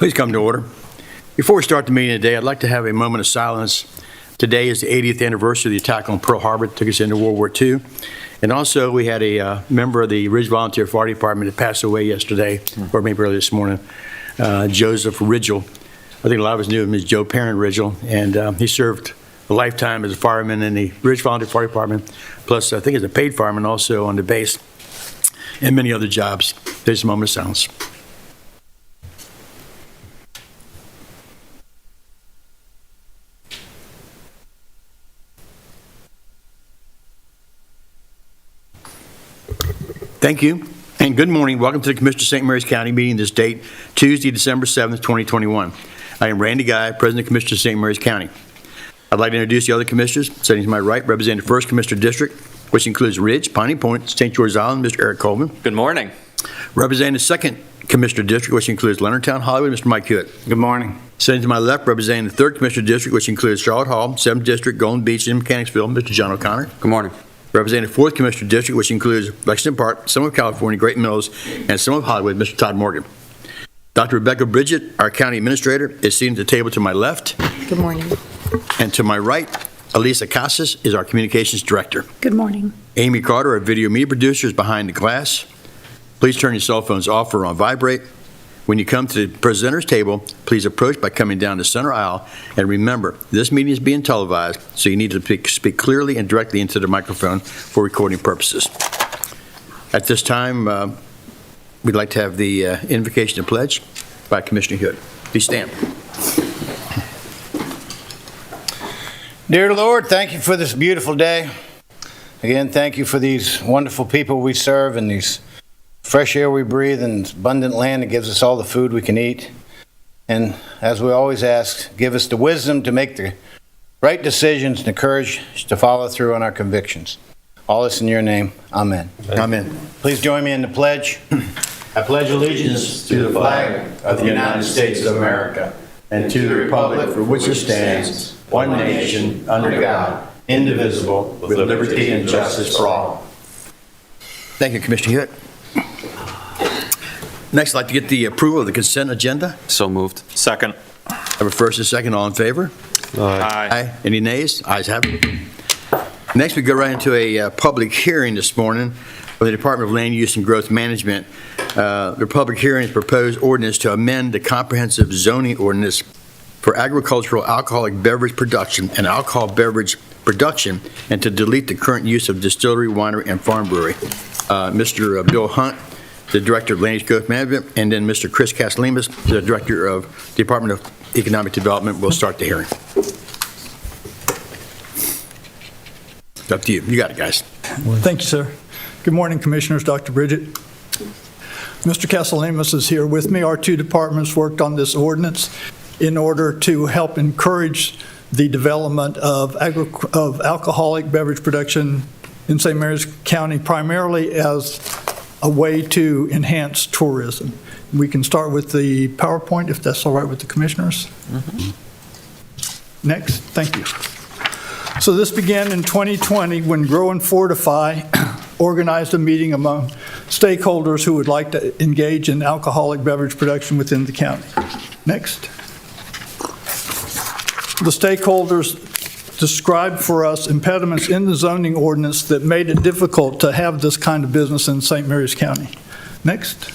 Please come to order. Before we start the meeting today, I'd like to have a moment of silence. Today is the 80th anniversary of the attack on Pearl Harbor that took us into World War II. And also, we had a member of the Ridge Volunteer Fire Department that passed away yesterday, or maybe early this morning, Joseph Ridgel. I think a lot of us knew him as Joe Parent Ridgel, and he served a lifetime as a fireman in the Ridge Volunteer Fire Department, plus I think as a paid fireman also on the base, and many other jobs. There's a moment of silence. Thank you, and good morning. Welcome to the Commissioner of St. Mary's County meeting this date, Tuesday, December 7th, 2021. I am Randy Guy, President Commissioner of St. Mary's County. I'd like to introduce the other commissioners. Sitting to my right, representing the 1st Commissioner District, which includes Ridge, Piney Point, St. George Island, Mr. Eric Coleman. Good morning. Representing the 2nd Commissioner District, which includes Leonardtown, Hollywood, Mr. Mike Hewitt. Good morning. Sitting to my left, representing the 3rd Commissioner District, which includes Charlotte Hall, 7th District, Golden Beach, and Mechanicsville, Mr. John O'Connor. Good morning. Representing the 4th Commissioner District, which includes Lexington Park, some of California, Great Mills, and some of Hollywood, Mr. Todd Morgan. Dr. Rebecca Bridget, our County Administrator, is seated at the table to my left. Good morning. And to my right, Elisa Casas is our Communications Director. Good morning. Amy Carter, our Video Media Producer, is behind the glass. Please turn your cell phones off or on vibrate. When you come to the presenter's table, please approach by coming down the center aisle. And remember, this meeting is being televised, so you need to speak clearly and directly into the microphone for recording purposes. At this time, we'd like to have the invocation and pledge by Commissioner Hewitt. Please stand. Dear Lord, thank you for this beautiful day. Again, thank you for these wonderful people we serve and these fresh air we breathe and abundant land that gives us all the food we can eat. And as we always ask, give us the wisdom to make the right decisions and the courage to follow through on our convictions. All this in your name. Amen. Amen. Please join me in the pledge. I pledge allegiance to the flag of the United States of America and to the republic for which it stands, one nation, under God, indivisible, with liberty and justice for all. Thank you, Commissioner Hewitt. Next, I'd like to get the approval of the consent agenda. So moved. Second. I have a first and second. All in favor? Aye. Any nays? Ayes have it. Next, we go right into a public hearing this morning for the Department of Land Use and Growth Management. The public hearing is proposed ordinance to amend the comprehensive zoning ordinance for agricultural alcoholic beverage production and alcohol beverage production, and to delete the current use of distillery, winery, and farm brewery. Mr. Bill Hunt, the Director of Land Use Growth Management, and then Mr. Chris Castellanos, the Director of the Department of Economic Development, will start the hearing. It's up to you. You got it, guys. Thank you, sir. Good morning, Commissioners. Dr. Bridget. Mr. Castellanos is here with me. Our two departments worked on this ordinance in order to help encourage the development of alcoholic beverage production in St. Mary's County, primarily as a way to enhance tourism. We can start with the PowerPoint, if that's all right with the commissioners. Next, thank you. So this began in 2020 when Grow and Fortify organized a meeting among stakeholders who would like to engage in alcoholic beverage production within the county. Next. The stakeholders described for us impediments in the zoning ordinance that made it difficult to have this kind of business in St. Mary's County. Next.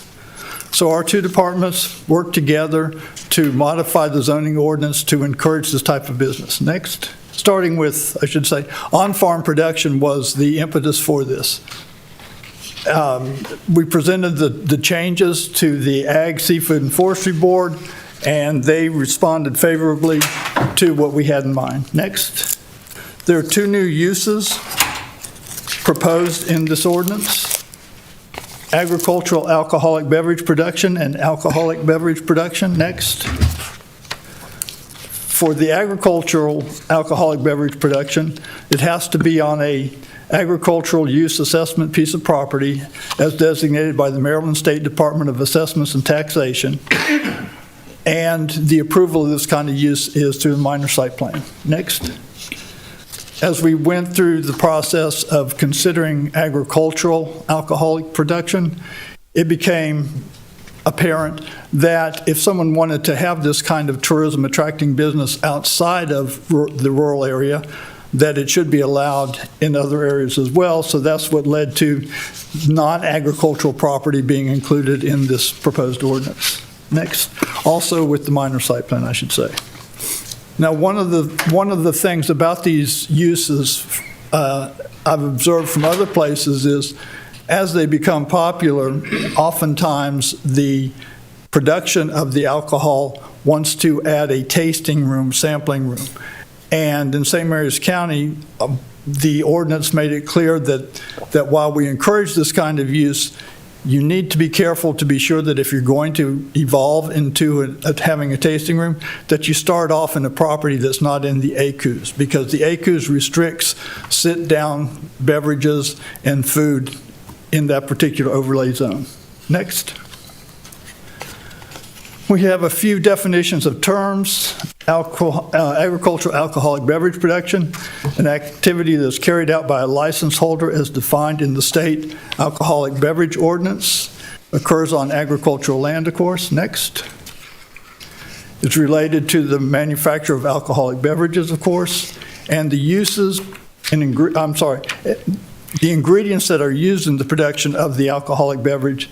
So our two departments worked together to modify the zoning ordinance to encourage this type of business. Next. Starting with, I should say, on-farm production was the impetus for this. We presented the changes to the Ag, Seafood, and Forestry Board, and they responded favorably to what we had in mind. Next. There are two new uses proposed in this ordinance: agricultural alcoholic beverage production and alcoholic beverage production. Next. For the agricultural alcoholic beverage production, it has to be on a agricultural use assessment piece of property as designated by the Maryland State Department of Assessments and Taxation. And the approval of this kind of use is through the minor site plan. Next. As we went through the process of considering agricultural alcoholic production, it became apparent that if someone wanted to have this kind of tourism attracting business outside of the rural area, that it should be allowed in other areas as well. So that's what led to non-agricultural property being included in this proposed ordinance. Next, also with the minor site plan, I should say. Now, one of the things about these uses I've observed from other places is as they become popular, oftentimes the production of the alcohol wants to add a tasting room, sampling room. And in St. Mary's County, the ordinance made it clear that while we encourage this kind of use, you need to be careful to be sure that if you're going to evolve into having a tasting room, that you start off in a property that's not in the ACUs, because the ACUs restricts sit-down beverages and food in that particular overlay zone. Next. We have a few definitions of terms. Agricultural alcoholic beverage production, an activity that's carried out by a license holder as defined in the state alcoholic beverage ordinance, occurs on agricultural land, of course. Next. It's related to the manufacture of alcoholic beverages, of course, and the uses, the ingredients that are used in the production of the alcoholic beverage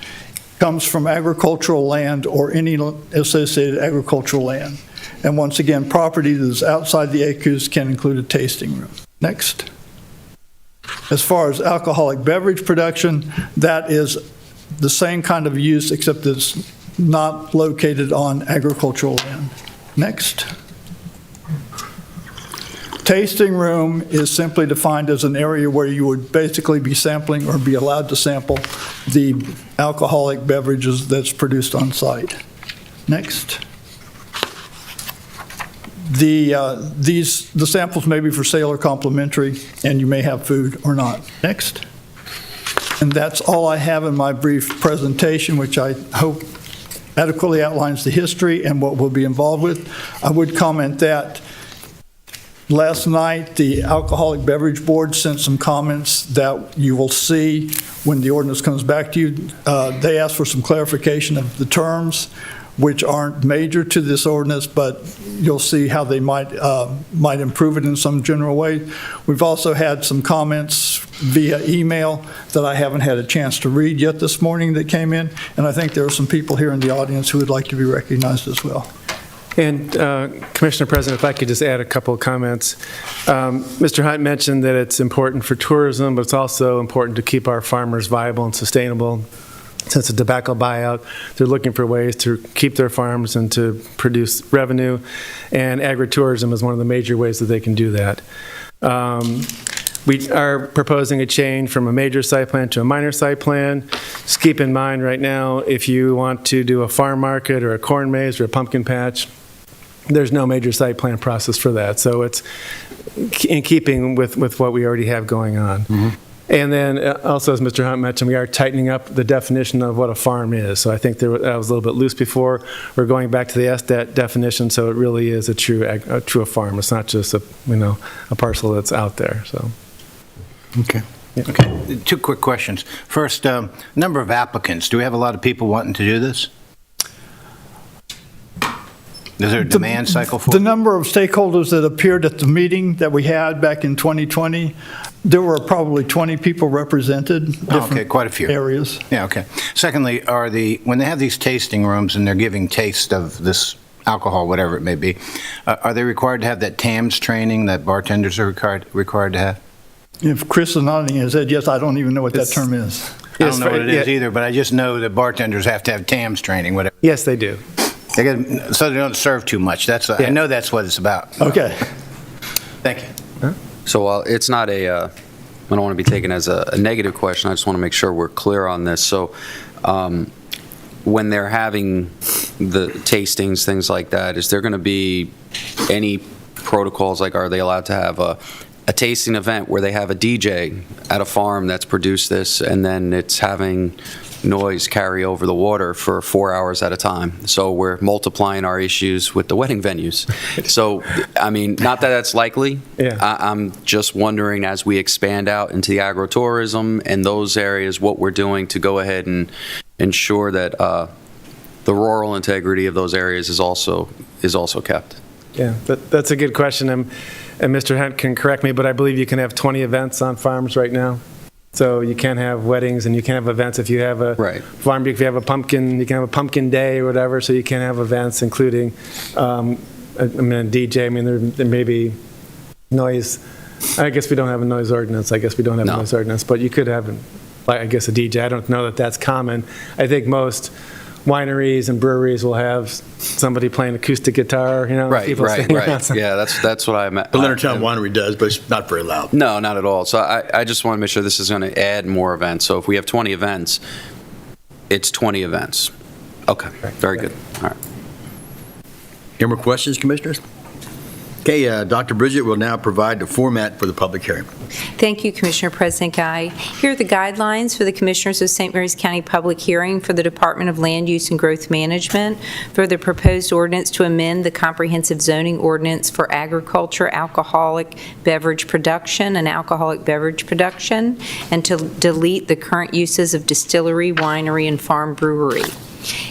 comes from agricultural land or any associated agricultural land. And once again, property that is outside the ACUs can include a tasting room. Next. As far as alcoholic beverage production, that is the same kind of use except that it's not located on agricultural land. Next. Tasting room is simply defined as an area where you would basically be sampling or be allowed to sample the alcoholic beverages that's produced on site. Next. The samples may be for sale or complimentary, and you may have food or not. Next. And that's all I have in my brief presentation, which I hope adequately outlines the history and what we'll be involved with. I would comment that last night, the Alcoholic Beverage Board sent some comments that you will see when the ordinance comes back to you. They asked for some clarification of the terms, which aren't major to this ordinance, but you'll see how they might improve it in some general way. We've also had some comments via email that I haven't had a chance to read yet this morning that came in, and I think there are some people here in the audience who would like to be recognized as well. And Commissioner President, if I could just add a couple of comments. Mr. Hunt mentioned that it's important for tourism, but it's also important to keep our farmers viable and sustainable. Since the tobacco buyout, they're looking for ways to keep their farms and to produce revenue, and agritourism is one of the major ways that they can do that. We are proposing a change from a major site plan to a minor site plan. Just keep in mind right now, if you want to do a farm market or a corn maze or a pumpkin patch, there's no major site plan process for that. So it's in keeping with what we already have going on. Mm-hmm. And then also, as Mr. Hunt mentioned, we are tightening up the definition of what a farm is. So I think that was a little bit loose before. We're going back to the SDAT definition, so it really is a true farm. It's not just a parcel that's out there. So. Okay. Yeah. Okay. Two quick questions. First, number of applicants. Do we have a lot of people wanting to do this? Is there a demand cycle for it? The number of stakeholders that appeared at the meeting that we had back in 2020, there were probably 20 people represented. Okay, quite a few areas. Yeah, okay. Secondly, when they have these tasting rooms and they're giving taste of this alcohol, whatever it may be, are they required to have that TAMS training that bartenders are required to have? If Chris is nodding his head, yes, I don't even know what that term is. I don't know what it is either, but I just know that bartenders have to have TAMS training, whatever. Yes, they do. So they don't serve too much. I know that's what it's about. Okay. Thank you. So it's not I don't want to be taken as a negative question. I just want to make sure we're clear on this. So when they're having the tastings, things like that, is there going to be any protocols? Like, are they allowed to have a tasting event where they have a DJ at a farm that's produced this, and then it's having noise carry over the water for 4 hours at a time? So we're multiplying our issues with the wedding venues. So, I mean, not that that's likely. Yeah. I'm just wondering, as we expand out into the agritourism and those areas, what we're doing to go ahead and ensure that the rural integrity of those areas is also kept. Yeah, that's a good question, and Mr. Hunt can correct me, but I believe you can have 20 events on farms right now. So you can have weddings and you can have events if you have a Right. farm, if you have a pumpkin, you can have a pumpkin day or whatever, so you can have events including, a DJ, there may be noise. I guess we don't have a noise ordinance. I guess we don't have a No. noise ordinance, but you could have, I guess, a DJ. I don't know that that's common. I think most wineries and breweries will have somebody playing acoustic guitar, Right, people right, standing right. outside. Yeah, that's what I meant. The Leonard Town Winery does, but it's not very loud. No, not at all. So I just want to make sure this is going to add more events. So if we have 20 events, it's 20 events. Okay, very good. All right. Any more questions, Commissioners? Okay, Dr. Bridget will now provide the format for the public hearing. Thank you, Commissioner President Guy. Here are the guidelines for the Commissioners of St. Mary's County public hearing for the Department of Land Use and Growth Management for the proposed ordinance to amend the comprehensive zoning ordinance for agriculture, alcoholic beverage production, and alcoholic beverage production, and to delete the current uses of distillery, winery, and farm brewery.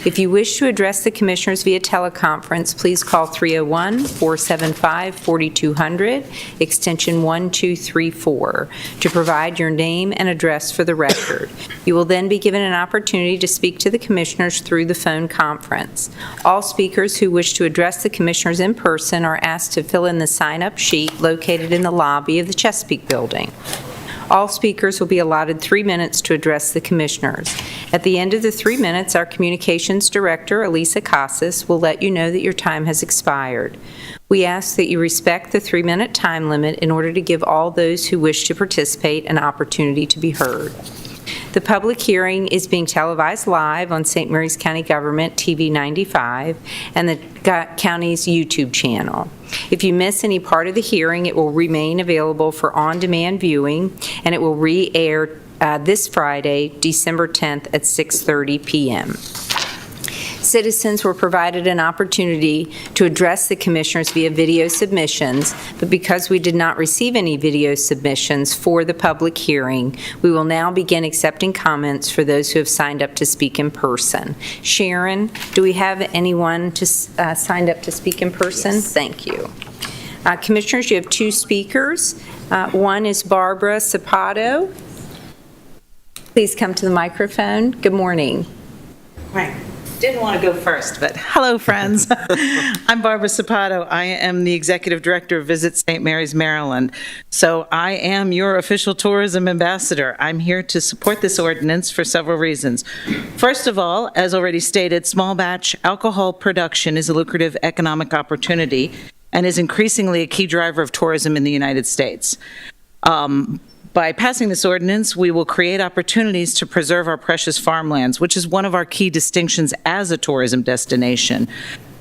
If you wish to address the Commissioners via teleconference, please call 301-475-4200, extension 1234, to provide your name and address for the record. You will then be given an opportunity to speak to the Commissioners through the phone conference. All speakers who wish to address the Commissioners in person are asked to fill in the sign-up sheet located in the lobby of the Chesapeake Building. All speakers will be allotted 3 minutes to address the Commissioners. At the end of the 3 minutes, our Communications Director, Elisa Casas, will let you know that your time has expired. We ask that you respect the 3-minute time limit in order to give all those who wish to participate an opportunity to be heard. The public hearing is being televised live on St. Mary's County Government TV 95 and the county's YouTube channel. If you miss any part of the hearing, it will remain available for on-demand viewing, and it will re-air this Friday, December 10th at 6:30 p.m. Citizens were provided an opportunity to address the Commissioners via video submissions, but because we did not receive any video submissions for the public hearing, we will now begin accepting comments for those who have signed up to speak in person. Sharon, do we have anyone to signed up to speak in person? Yes. Thank you. Commissioners, you have 2 speakers. One is Barbara Sapato. Please come to the microphone. Good morning. Right. Didn't want to go first, but hello, friends. I'm Barbara Sapato. I am the Executive Director of Visit St. Mary's, Maryland. So I am your official tourism ambassador. I'm here to support this ordinance for several reasons. First of all, as already stated, small batch alcohol production is a lucrative economic opportunity and is increasingly a key driver of tourism in the United States. By passing this ordinance, we will create opportunities to preserve our precious farmlands, which is one of our key distinctions as a tourism destination.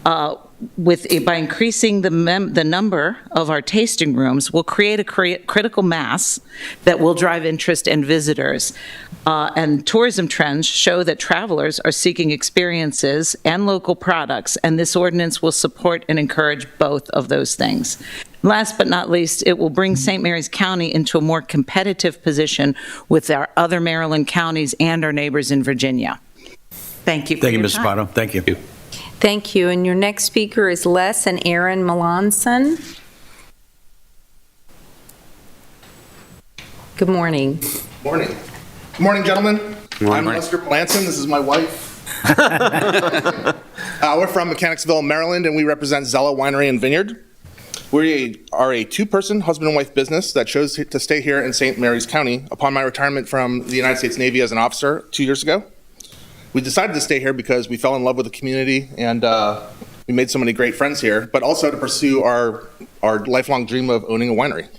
By increasing the number of our tasting rooms, we'll create a critical mass that will drive interest and visitors. And tourism trends show that travelers are seeking experiences and local products, and this ordinance will support and encourage both of those things. Last but not least, it will bring St. Mary's County into a more competitive position with our other Maryland counties and our neighbors in Virginia. Thank you for Thank you, your Ms. time. Sapato. Thank you. Thank you. And your next speaker is Les and Aaron Melanson. Good morning. Morning. Good morning, gentlemen. Morning. I'm Lester Melanson. This is my wife. We're from Mechanicsville, Maryland, and we represent Zella Winery and Vineyard. We are a 2-person husband and wife business that chose to stay here in St. Mary's County upon my retirement from the United States Navy as an officer 2 years ago. We decided to stay here because we fell in love with the community and we made so many great friends here, but also to pursue our lifelong dream of owning a winery.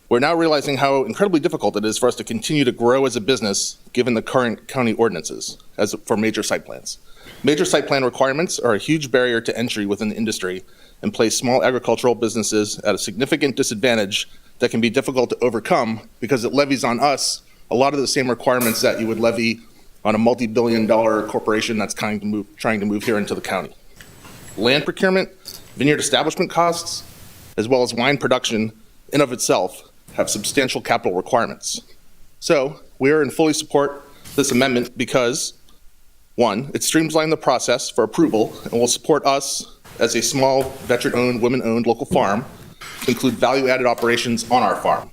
We're now realizing how incredibly difficult it is for us to continue to grow as a business given the current county ordinances for major site plans. Major site plan requirements are a huge barrier to entry within the industry and place small agricultural businesses at a significant disadvantage that can be difficult to overcome because it levies on us a lot of the same requirements that you would levy on a multi-billion-dollar corporation that's trying to move here into the county. Land procurement, vineyard establishment costs, as well as wine production in of itself have substantial capital requirements. So we are in fully support of this amendment because One, it streamlines the process for approval and will support us as a small, veteran-owned, women-owned local farm to include value-added operations on our farm.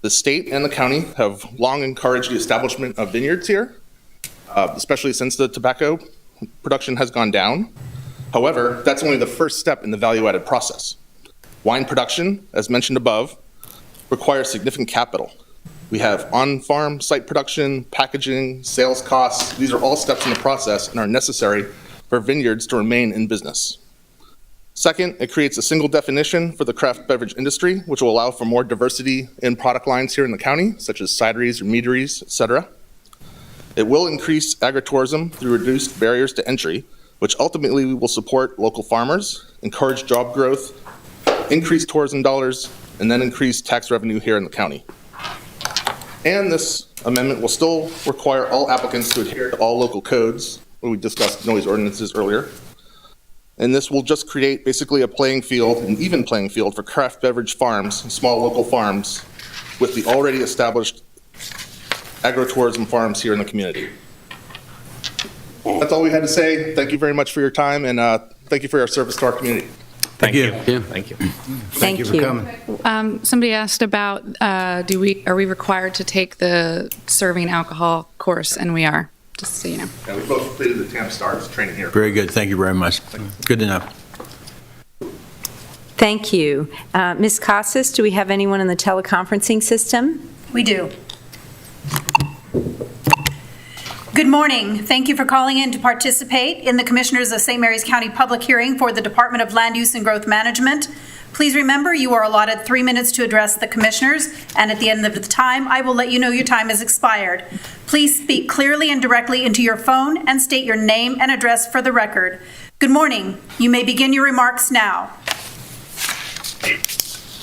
The state and the county have long encouraged the establishment of vineyards here, especially since the tobacco production has gone down. However, that's only the first step in the value-added process. Wine production, as mentioned above, requires significant capital. We have on-farm site production, packaging, sales costs. These are all steps in the process and are necessary for vineyards to remain in business. Second, it creates a single definition for the craft beverage industry, which will allow for more diversity in product lines here in the county, such as cideries or meaderies, etc. It will increase agritourism through reduced barriers to entry, which ultimately will support local farmers, encourage job growth, increase tourism dollars, and then increase tax revenue here in the county. And this amendment will still require all applicants to adhere to all local codes. We discussed noise ordinances earlier. And this will just create basically a playing field, an even playing field for craft beverage farms, small local farms, with the already established agritourism farms here in the community. That's all we had to say. Thank you very much for your time, and thank you for your service to our community. Thank you. Thank you. Thank you for coming. Somebody asked about, are we required to take the serving alcohol course? And we are, just so you know. Yeah, we both completed the TAMP STARS training here. Very good. Thank you very much. Good to know. Thank you. Ms. Casas, do we have anyone in the teleconferencing system? We do. Good morning. Thank you for calling in to participate in the Commissioners of St. Mary's County public hearing for the Department of Land Use and Growth Management. Please remember you are allotted 3 minutes to address the Commissioners, and at the end of the time, I will let you know your time has expired. Please speak clearly and directly into your phone and state your name and address for the record. Good morning. You may begin your remarks now.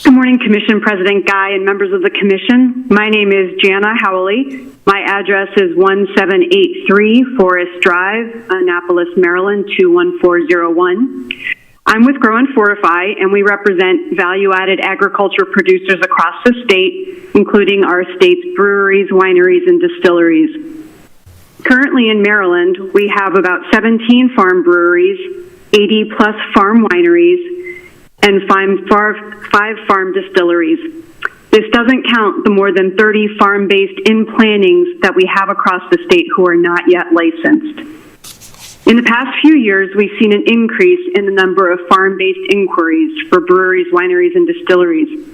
Good morning, Commission President Guy and members of the Commission. My name is Jana Howley. My address is 1783 Forest Drive, Annapolis, Maryland, 21401. I'm with Grow and Fortify, and we represent value-added agriculture producers across the state, including our state's breweries, wineries, and distilleries. Currently in Maryland, we have about 17 farm breweries, 80-plus farm wineries, and 5 farm distilleries. This doesn't count the more than 30 farm-based in-plantings that we have across the state who are not yet licensed. In the past few years, we've seen an increase in the number of farm-based inquiries for breweries, wineries, and distilleries.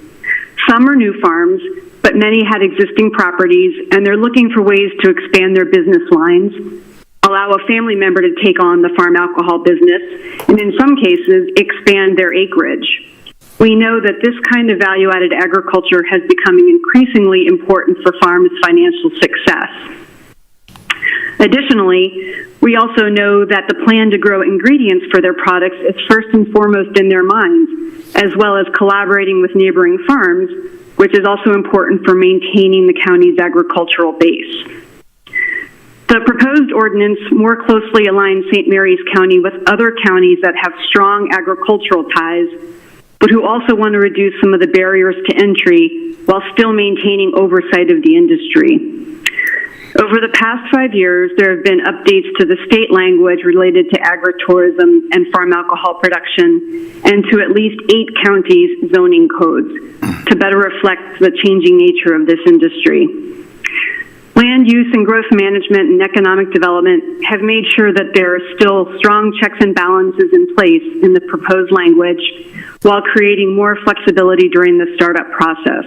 Some are new farms, but many had existing properties, and they're looking for ways to expand their business lines, allow a family member to take on the farm alcohol business, and in some cases, expand their acreage. We know that this kind of value-added agriculture has becoming increasingly important for farms' financial success. Additionally, we also know that the plan to grow ingredients for their products is first and foremost in their minds, as well as collaborating with neighboring farms, which is also important for maintaining the county's agricultural base. The proposed ordinance more closely aligns St. Mary's County with other counties that have strong agricultural ties, but who also want to reduce some of the barriers to entry while still maintaining oversight of the industry. Over the past 5 years, there have been updates to the state language related to agritourism and farm alcohol production, and to at least 8 counties' zoning codes to better reflect the changing nature of this industry. Land use and growth management and economic development have made sure that there are still strong checks and balances in place in the proposed language, while creating more flexibility during the startup process.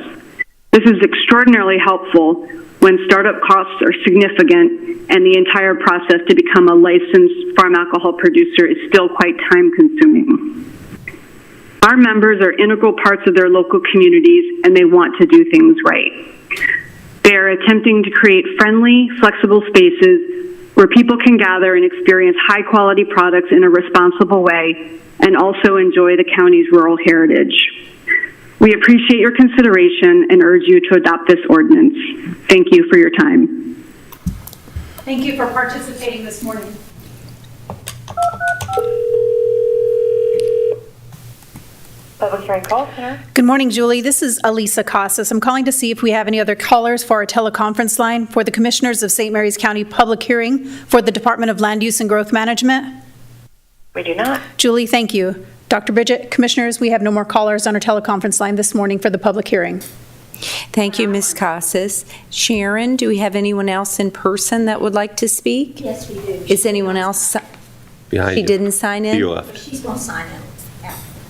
This is extraordinarily helpful when startup costs are significant and the entire process to become a licensed farm alcohol producer is still quite time-consuming. Our members are integral parts of their local communities, and they want to do things right. They are attempting to create friendly, flexible spaces where people can gather and experience high-quality products in a responsible way and also enjoy the county's rural heritage. We appreciate your consideration and urge you to adopt this ordinance. Thank you for your time. Thank you for participating this morning. Public hearing call center. Good morning, Julie. This is Elisa Casas. I'm calling to see if we have any other callers for our teleconference line for the Commissioners of St. Mary's County public hearing for the Department of Land Use and Growth Management. We do not. Julie, thank you. Dr. Bridget, Commissioners, we have no more callers on our teleconference line this morning for the public hearing. Thank you, Ms. Casas. Sharon, do we have anyone else in person that would like to speak? Yes, we do. Is anyone else? Behind She you. didn't sign in? You left. She's going to sign in.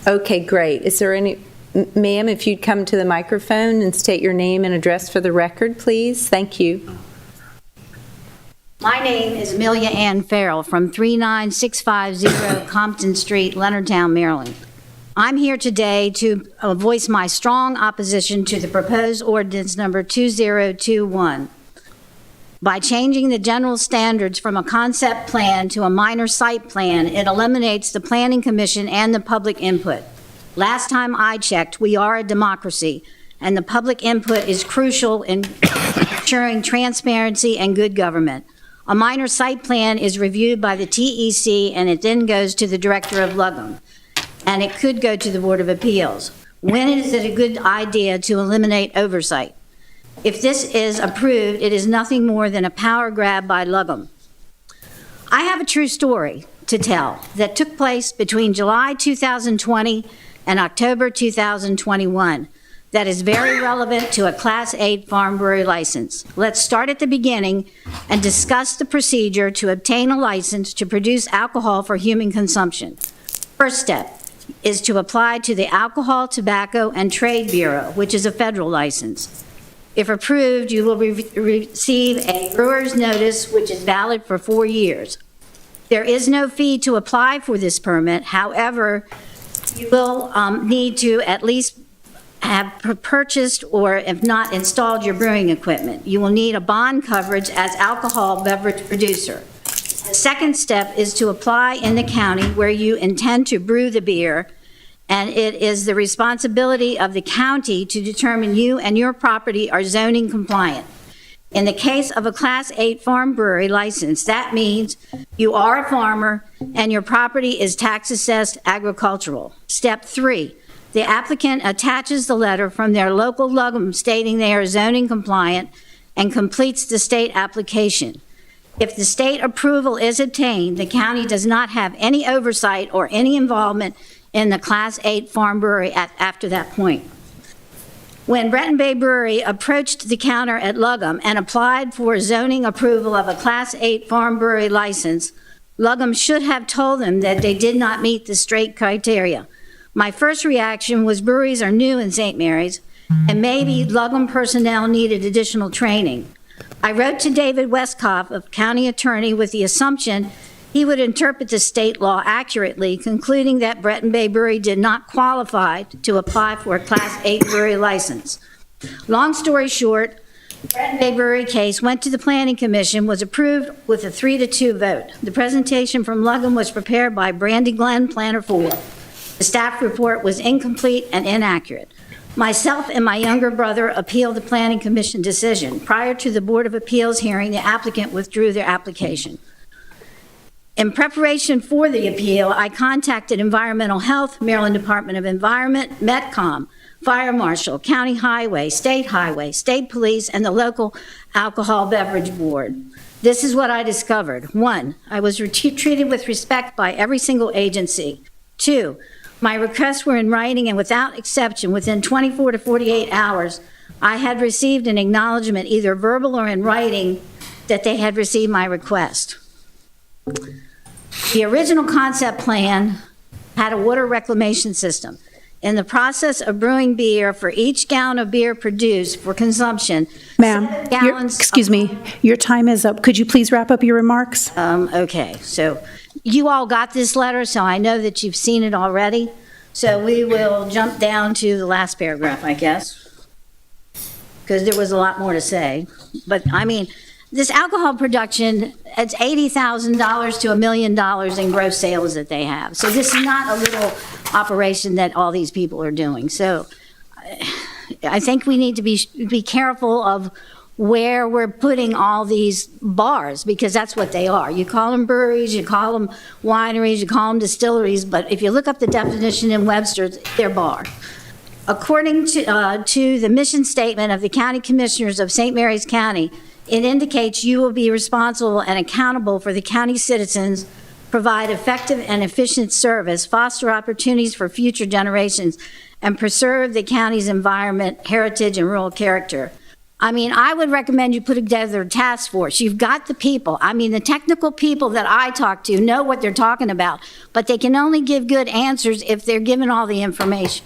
Okay, great. Is there any, ma'am, if you'd come to the microphone and state your name and address for the record, please? Thank you. My name is Amelia Ann Farrell from 39650 Compton Street, Leonardtown, Maryland. I'm here today to voice my strong opposition to the proposed ordinance number 2021. By changing the general standards from a concept plan to a minor site plan, it eliminates the Planning Commission and the public input. Last time I checked, we are a democracy, and the public input is crucial in ensuring transparency and good government. A minor site plan is reviewed by the TEC, and it then goes to the Director of LUGM, and it could go to the Board of Appeals. When is it a good idea to eliminate oversight? If this is approved, it is nothing more than a power grab by LUGM. I have a true story to tell that took place between July 2020 and October 2021 that is very relevant to a Class 8 farm brewery license. Let's start at the beginning and discuss the procedure to obtain a license to produce alcohol for human consumption. First step is to apply to the Alcohol, Tobacco, and Trade Bureau, which is a federal license. If approved, you will receive a brewer's notice, which is valid for 4 years. There is no fee to apply for this permit. However, you will need to at least have purchased or, if not, installed your brewing equipment. You will need a bond coverage as alcohol beverage producer. The second step is to apply in the county where you intend to brew the beer, and it is the responsibility of the county to determine you and your property are zoning compliant. In the case of a Class 8 farm brewery license, that means you are a farmer and your property is tax assessed agricultural. Step 3, the applicant attaches the letter from their local LUGM stating they are zoning compliant and completes the state application. If the state approval is obtained, the county does not have any oversight or any involvement in the Class 8 farm brewery after that point. When Breton Bay Brewery approached the counter at LUGM and applied for zoning approval of a Class 8 farm brewery license, LUGM should have told them that they did not meet the straight criteria. My first reaction was breweries are new in St. Mary's, and maybe LUGM personnel needed additional training. I wrote to David Westcott, a county attorney, with the assumption he would interpret the state law accurately, concluding that Breton Bay Brewery did not qualify to apply for a Class 8 brewery license. Long story short, Breton Bay Brewery case went to the Planning Commission, was approved with a 3-2 vote. The presentation from LUGM was prepared by Brandy Glenn, Planner 4. The staff report was incomplete and inaccurate. Myself and my younger brother appealed the Planning Commission decision. Prior to the Board of Appeals hearing, the applicant withdrew their application. In preparation for the appeal, I contacted Environmental Health, Maryland Department of Environment, METCOM, Fire Marshal, County Highway, State Police, and the local Alcohol Beverage Board. This is what I discovered. 1, I was treated with respect by every single agency. 2, my requests were in writing, and without exception, within 24 to 48 hours, I had received an acknowledgement, either verbal or in writing, that they had received my request. The original concept plan had a water reclamation system. In the process of brewing beer, for each gallon of beer produced for consumption, Ma'am, excuse me, your time is up. Could you please wrap up your remarks? Okay, so you all got this letter, so I know that you've seen it already. So we will jump down to the last paragraph, I guess, because there was a lot more to say. But I mean, this alcohol production, it's $80,000 to $1 million in gross sales that they have. So this is not a little operation that all these people are doing. So I think we need to be careful of where we're putting all these bars, because that's what they are. You call them breweries, you call them wineries, you call them distilleries, but if you look up the definition in Webster's, they're bars. According to the mission statement of the County Commissioners of St. Mary's County, it indicates you will be responsible and accountable for the county citizens, provide effective and efficient service, foster opportunities for future generations, and preserve the county's environment, heritage, and rural character. I mean, I would recommend you put together a task force. You've got the people. I mean, the technical people that I talk to know what they're talking about, but they can only give good answers if they're given all the information.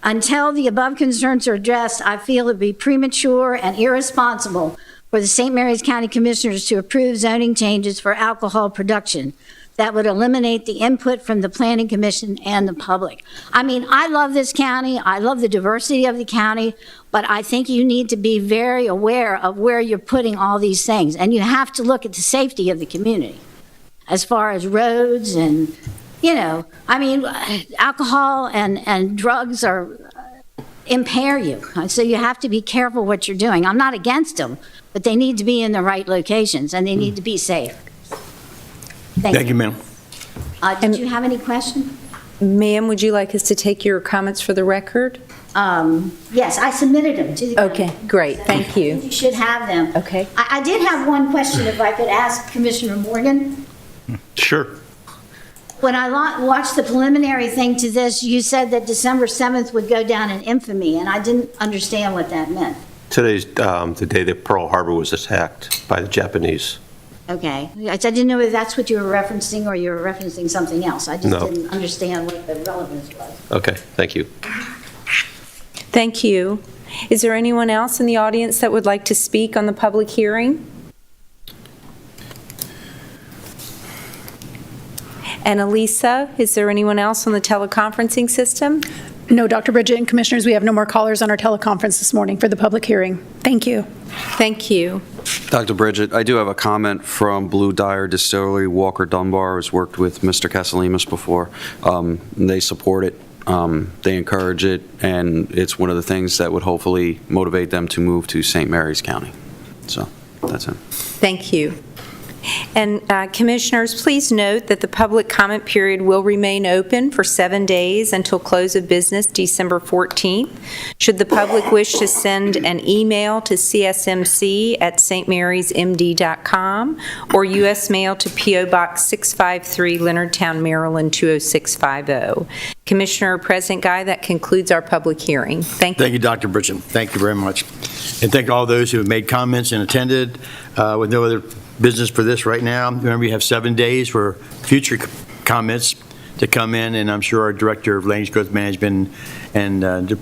Until the above concerns are addressed, I feel it would be premature and irresponsible for the St. Mary's County Commissioners to approve zoning changes for alcohol production that would eliminate the input from the Planning Commission and the public. I mean, I love this county. I love the diversity of the county, but I think you need to be very aware of where you're putting all these things. And you have to look at the safety of the community as far as roads and, you know, I mean, alcohol and drugs are impair you. So you have to be careful what you're doing. I'm not against them, but they need to be in the right locations and they need to be safe. Thank you, ma'am. Did you have any questions? Ma'am, would you like us to take your comments for the record? Yes, I submitted them to the county. Okay, great, thank you. You should have them. Okay. I did have one question, if I could ask Commissioner Morgan. Sure. When I watched the preliminary thing to this, you said that December 7th would go down in infamy, and I didn't understand what that meant. Today's the day that Pearl Harbor was attacked by the Japanese. Okay. I didn't know if that's what you were referencing or you were referencing something else. I just No. didn't understand what the relevance was. Okay, thank you. Thank you. Is there anyone else in the audience that would like to speak on the public hearing? And Elisa, is there anyone else on the teleconferencing system? No, Dr. Bridget and Commissioners, we have no more callers on our teleconference this morning for the public hearing. Thank you. Thank you. Dr. Bridget, I do have a comment from Blue Dyer Distillery, Walker Dunbar, has worked with Mr. Casalemas before. They support it, they encourage it, and it's one of the things that would hopefully motivate them to move to St. Mary's County. So, that's it. Thank you. And Commissioners, please note that the public comment period will remain open for 7 days until close of business December 14th. Should the public wish to send an email to csmc@stmarysmd.com or U.S. mail to P.O. Box 653, Leonardtown, Maryland 20650. Commissioner President Guy, that concludes our public hearing. Thank you. Thank you, Dr. Bridget. Thank you very much. And thank all those who have made comments and attended. With no other business for this right now, remember you have 7 days for future comments to come in, and I'm sure our Director of Land Use Growth Management and the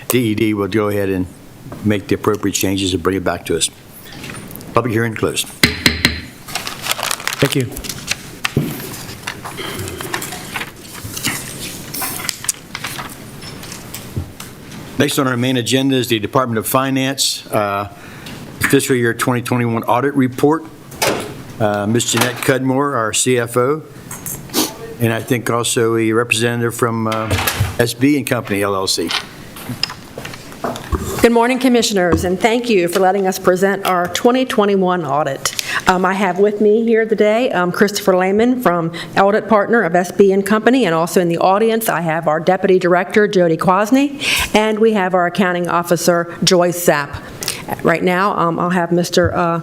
DED will go ahead and make the appropriate changes and bring it back to us. Public hearing closed. Thank you. Next on our main agenda is the Department of Finance fiscal year 2021 audit report. Ms. Jeanette Cudmore, our CFO, and I think also a representative from SB and Company LLC. Good morning, Commissioners, and thank you for letting us present our 2021 audit. I have with me here today Christopher Lehman from Audit Partner of SB and Company, and also in the audience I have our Deputy Director, Jody Kwasny, and we have our Accounting Officer, Joyce Zapp. Right now, I'll have Mr.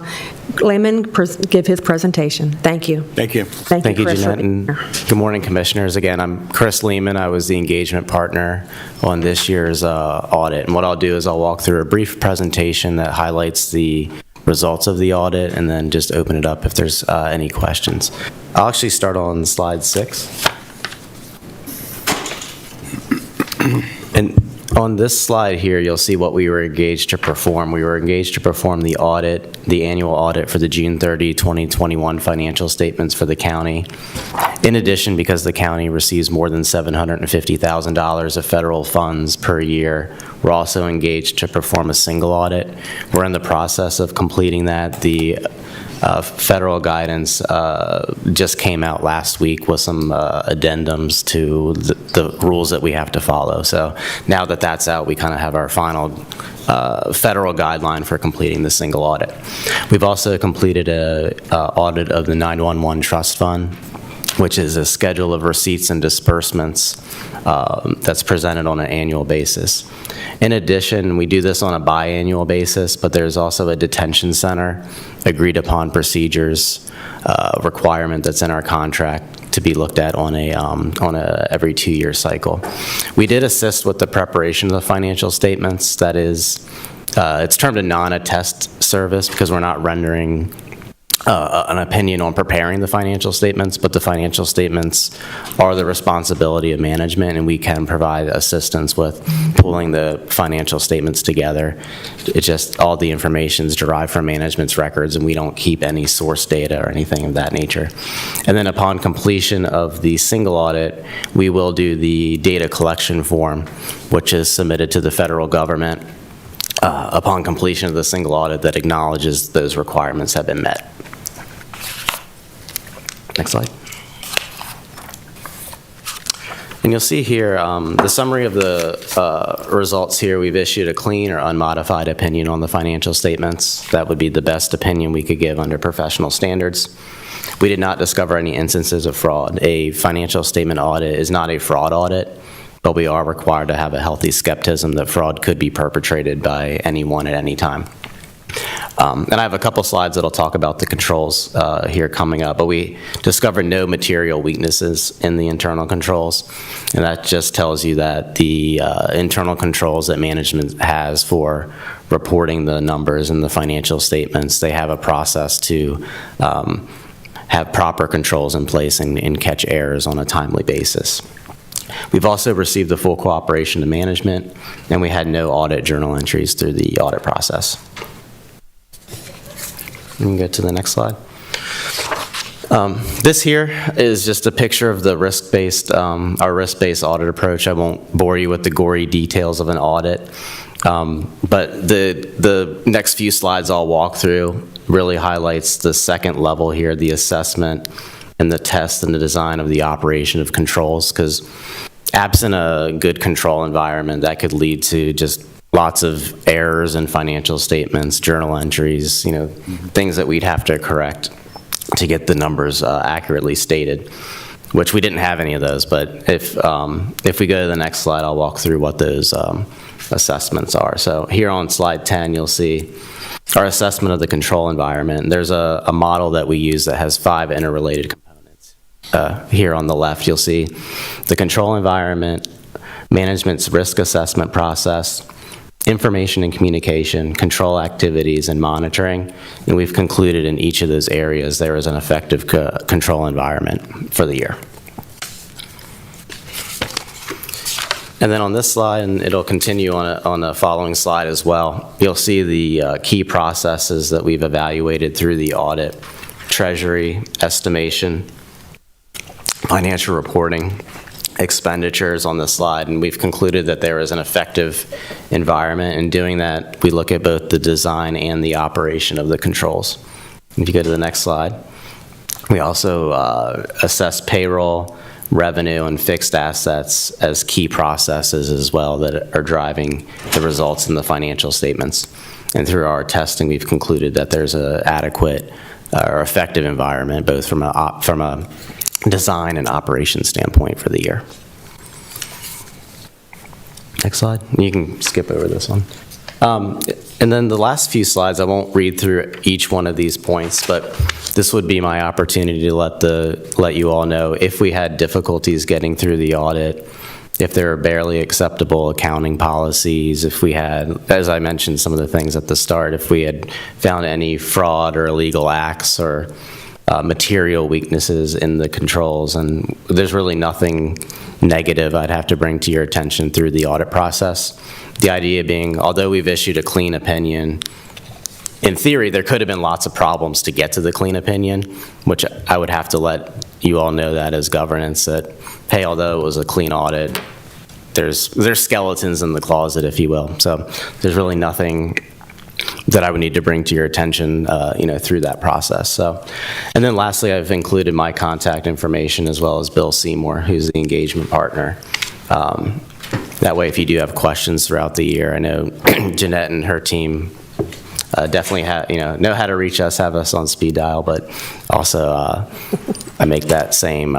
Lehman give his presentation. Thank you. Thank you. Thank you, Chris, Jeanette, and good morning, Commissioners. Again, I'm Chris Lehman. I was the engagement partner on this year's audit. And what I'll do is I'll walk through a brief presentation that highlights the results of the audit and then just open it up if there's any questions. I'll actually start on slide 6. And on this slide here, you'll see what we were engaged to perform. We were engaged to perform the audit, the annual audit for the June 30, 2021 financial statements for the county. In addition, because the county receives more than $750,000 of federal funds per year, we're also engaged to perform a single audit. We're in the process of completing that. The federal guidance just came out last week with some addendums to the rules that we have to follow. So now that that's out, we kind of have our final federal guideline for completing the single audit. We've also completed a audit of the 911 trust fund, which is a schedule of receipts and disbursements that's presented on an annual basis. In addition, we do this on a biannual basis, but there's also a detention center agreed upon procedures requirement that's in our contract to be looked at on a every 2-year cycle. We did assist with the preparation of the financial statements. That is, it's termed a non-attest service because we're not rendering an opinion on preparing the financial statements, but the financial statements are the responsibility of management, and we can provide assistance with pulling the financial statements together. It's just all the information is derived from management's records, and we don't keep any source data or anything of that nature. And then upon completion of the single audit, we will do the data collection form, which is submitted to the federal government upon completion of the single audit that acknowledges those requirements have been met. Next slide. And you'll see here the summary of the results here. We've issued a clean or unmodified opinion on the financial statements. That would be the best opinion we could give under professional standards. We did not discover any instances of fraud. A financial statement audit is not a fraud audit, but we are required to have a healthy skepticism that fraud could be perpetrated by anyone at any time. And I have a couple slides that'll talk about the controls here coming up, but we discovered no material weaknesses in the internal controls, and that just tells you that the internal controls that management has for reporting the numbers in the financial statements, they have a process to have proper controls in place and catch errors on a timely basis. We've also received the full cooperation of management, and we had no audit journal entries through the audit process. We can go to the next slide. This here is just a picture of the our risk-based audit approach. I won't bore you with the gory details of an audit, but the next few slides I'll walk through really highlights the second level here, the assessment and the test and the design of the operation of controls, because absent a good control environment, that could lead to just lots of errors in financial statements, journal entries, things that we'd have to correct to get the numbers accurately stated, which we didn't have any of those. But if we go to the next slide, I'll walk through what those assessments are. So here on slide 10, you'll see our assessment of the control environment. There's a model that we use that has 5 interrelated components. Here on the left, you'll see the control environment, management's risk assessment process, information and communication, control activities, and monitoring. And we've concluded in each of those areas there is an effective control environment for the year. And then on this slide, and it'll continue on the following slide as well, you'll see the key processes that we've evaluated through the audit: treasury, estimation, financial reporting, expenditures on the slide, and we've concluded that there is an effective environment. In doing that, we look at both the design and the operation of the controls. If you go to the next slide, we also assess payroll, revenue, and fixed assets as key processes as well that are driving the results in the financial statements. And through our testing, we've concluded that there's an adequate or effective environment, both from a design and operation standpoint for the year. Next slide. You can skip over this one. And then the last few slides, I won't read through each one of these points, but this would be my opportunity to let you all know if we had difficulties getting through the audit, if there are barely acceptable accounting policies, if we had, as I mentioned, some of the things at the start, if we had found any fraud or illegal acts or material weaknesses in the controls, and there's really nothing negative I'd have to bring to your attention through the audit process. The idea being, although we've issued a clean opinion, in theory, there could have been lots of problems to get to the clean opinion, which I would have to let you all know that as governance, that, hey, although it was a clean audit, there's skeletons in the closet, if you will. So there's really nothing that I would need to bring to your attention, through that process. So, and then lastly, I've included my contact information as well as Bill Seymour, who's the engagement partner. That way, if you do have questions throughout the year, I know Jeanette and her team definitely know how to reach us, have us on speed dial, but also I make that same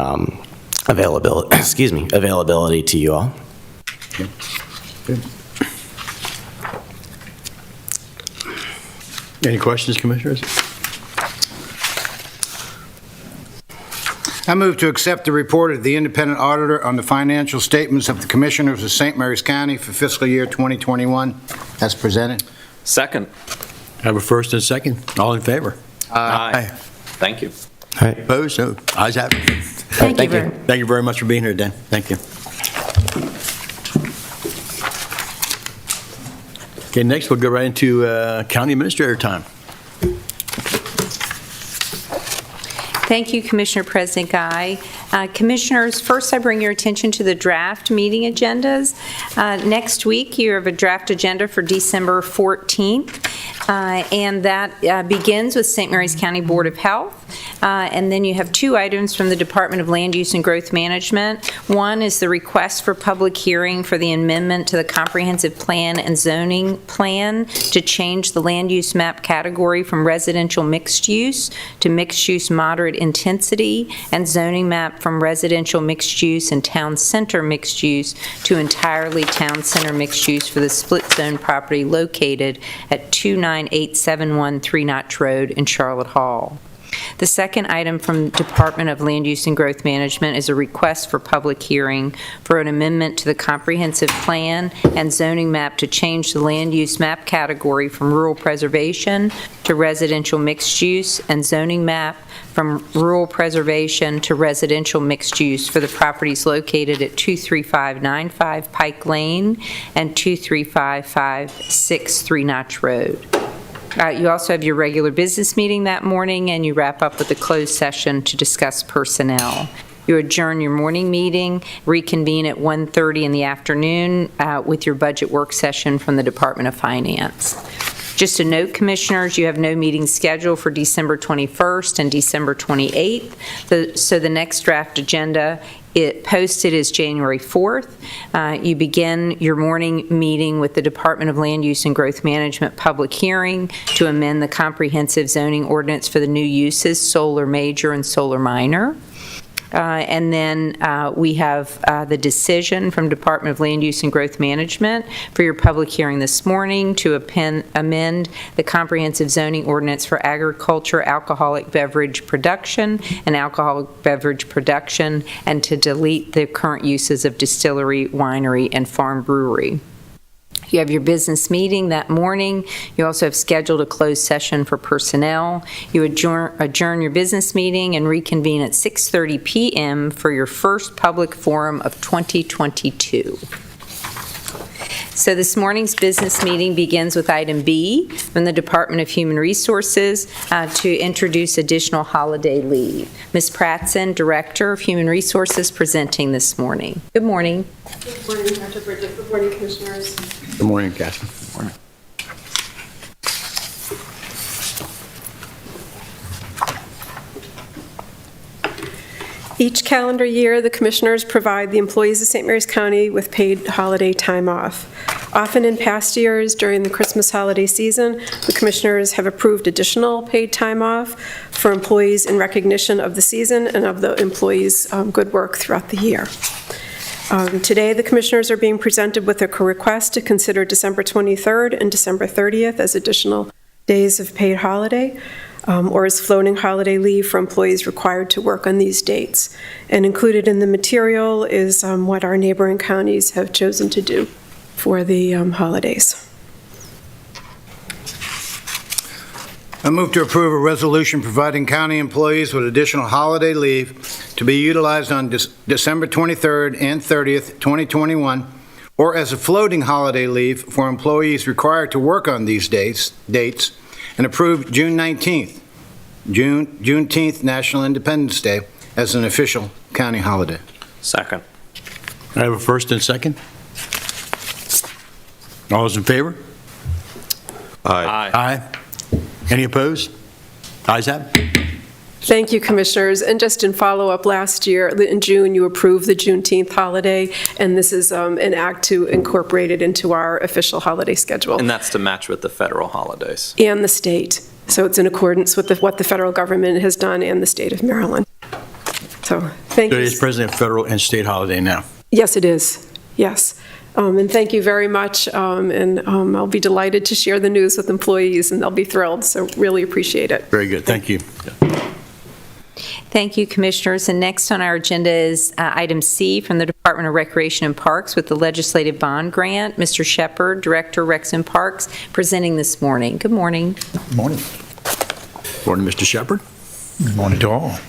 availability to you all. Good. Any questions, Commissioners? I move to accept the report of the independent auditor on the financial statements of the Commissioners of St. Mary's County for fiscal year 2021 as presented. Second. Have a first and a second. All in favor? Aye. Thank you. All right. Opposed? No. Ayes have it. Thank you. Thank you very much for being here, Dan. Thank you. Okay, next we'll go right into County Administrator time. Thank you, Commissioner President Guy. Commissioners, first I bring your attention to the draft meeting agendas. Next week, you have a draft agenda for December 14th, and that begins with St. Mary's County Board of Health. And then you have two items from the Department of Land Use and Growth Management. One is the request for public hearing for the amendment to the Comprehensive Plan and Zoning Plan to change the land use map category from residential mixed use to mixed use moderate intensity, and zoning map from residential mixed use and town center mixed use to entirely town center mixed use for the split zone property located at 29871 Three Notch Road in Charlotte Hall. The second item from Department of Land Use and Growth Management is a request for public hearing for an amendment to the Comprehensive Plan and Zoning Map to change the land use map category from rural preservation to residential mixed use, and zoning map from rural preservation to residential mixed use for the properties located at 23595 Pike Lane and 23556 Three Notch Road. You also have your regular business meeting that morning, and you wrap up with a closed session to discuss personnel. You adjourn your morning meeting, reconvene at 1:30 in the afternoon with your budget work session from the Department of Finance. Just a note, Commissioners, you have no meeting scheduled for December 21st and December 28th, so the next draft agenda posted is January 4th. You begin your morning meeting with the Department of Land Use and Growth Management public hearing to amend the comprehensive zoning ordinance for the new uses, solar major and solar minor. And then we have the decision from Department of Land Use and Growth Management for your public hearing this morning to amend the comprehensive zoning ordinance for agriculture, alcoholic beverage production, and alcoholic beverage production, and to delete the current uses of distillery, winery, and farm brewery. You have your business meeting that morning. You also have scheduled a closed session for personnel. You adjourn your business meeting and reconvene at 6:30 p.m. for your first public forum of 2022. So this morning's business meeting begins with item B from the Department of Human Resources to introduce additional holiday leave. Ms. Pratson, Director of Human Resources, presenting this morning. Good morning. Good morning, Dr. Bridget. Good morning, Commissioners. Good morning, Catherine. Good morning. Each calendar year, the Commissioners provide the employees of St. Mary's County with paid holiday time off. Often in past years, during the Christmas holiday season, the Commissioners have approved additional paid time off for employees in recognition of the season and of the employees' good work throughout the year. Today, the Commissioners are being presented with a request to consider December 23rd and December 30th as additional days of paid holiday, or as floating holiday leave for employees required to work on these dates. And included in the material is what our neighboring counties have chosen to do for the holidays. I move to approve a resolution providing county employees with additional holiday leave to be utilized on December 23rd and 30th, 2021, or as a floating holiday leave for employees required to work on these dates, and approved June 19th, Juneteenth, National Independence Day, as an official county holiday. Second. I have a first and second. All those in favor? Aye. Aye. Any opposed? Ayes have it. Thank you, Commissioners. And just in follow-up, last year, in June, you approved the Juneteenth holiday, and this is an act to incorporate it into our official holiday schedule. And that's to match with the federal holidays. And the state. So it's in accordance with what the federal government has done and the state of Maryland. So, thank So you. it is presently a federal and state holiday now. Yes, it is. Yes. And thank you very much. And I'll be delighted to share the news with employees, and they'll be thrilled. So really appreciate it. Very good. Thank you. Thank you, Commissioners. And next on our agenda is item C from the Department of Recreation and Parks with the legislative bond grant. Mr. Shepard, Director, Recs and Parks, presenting this morning. Good morning. Good morning. Morning, Mr. Shepard. Good morning to all.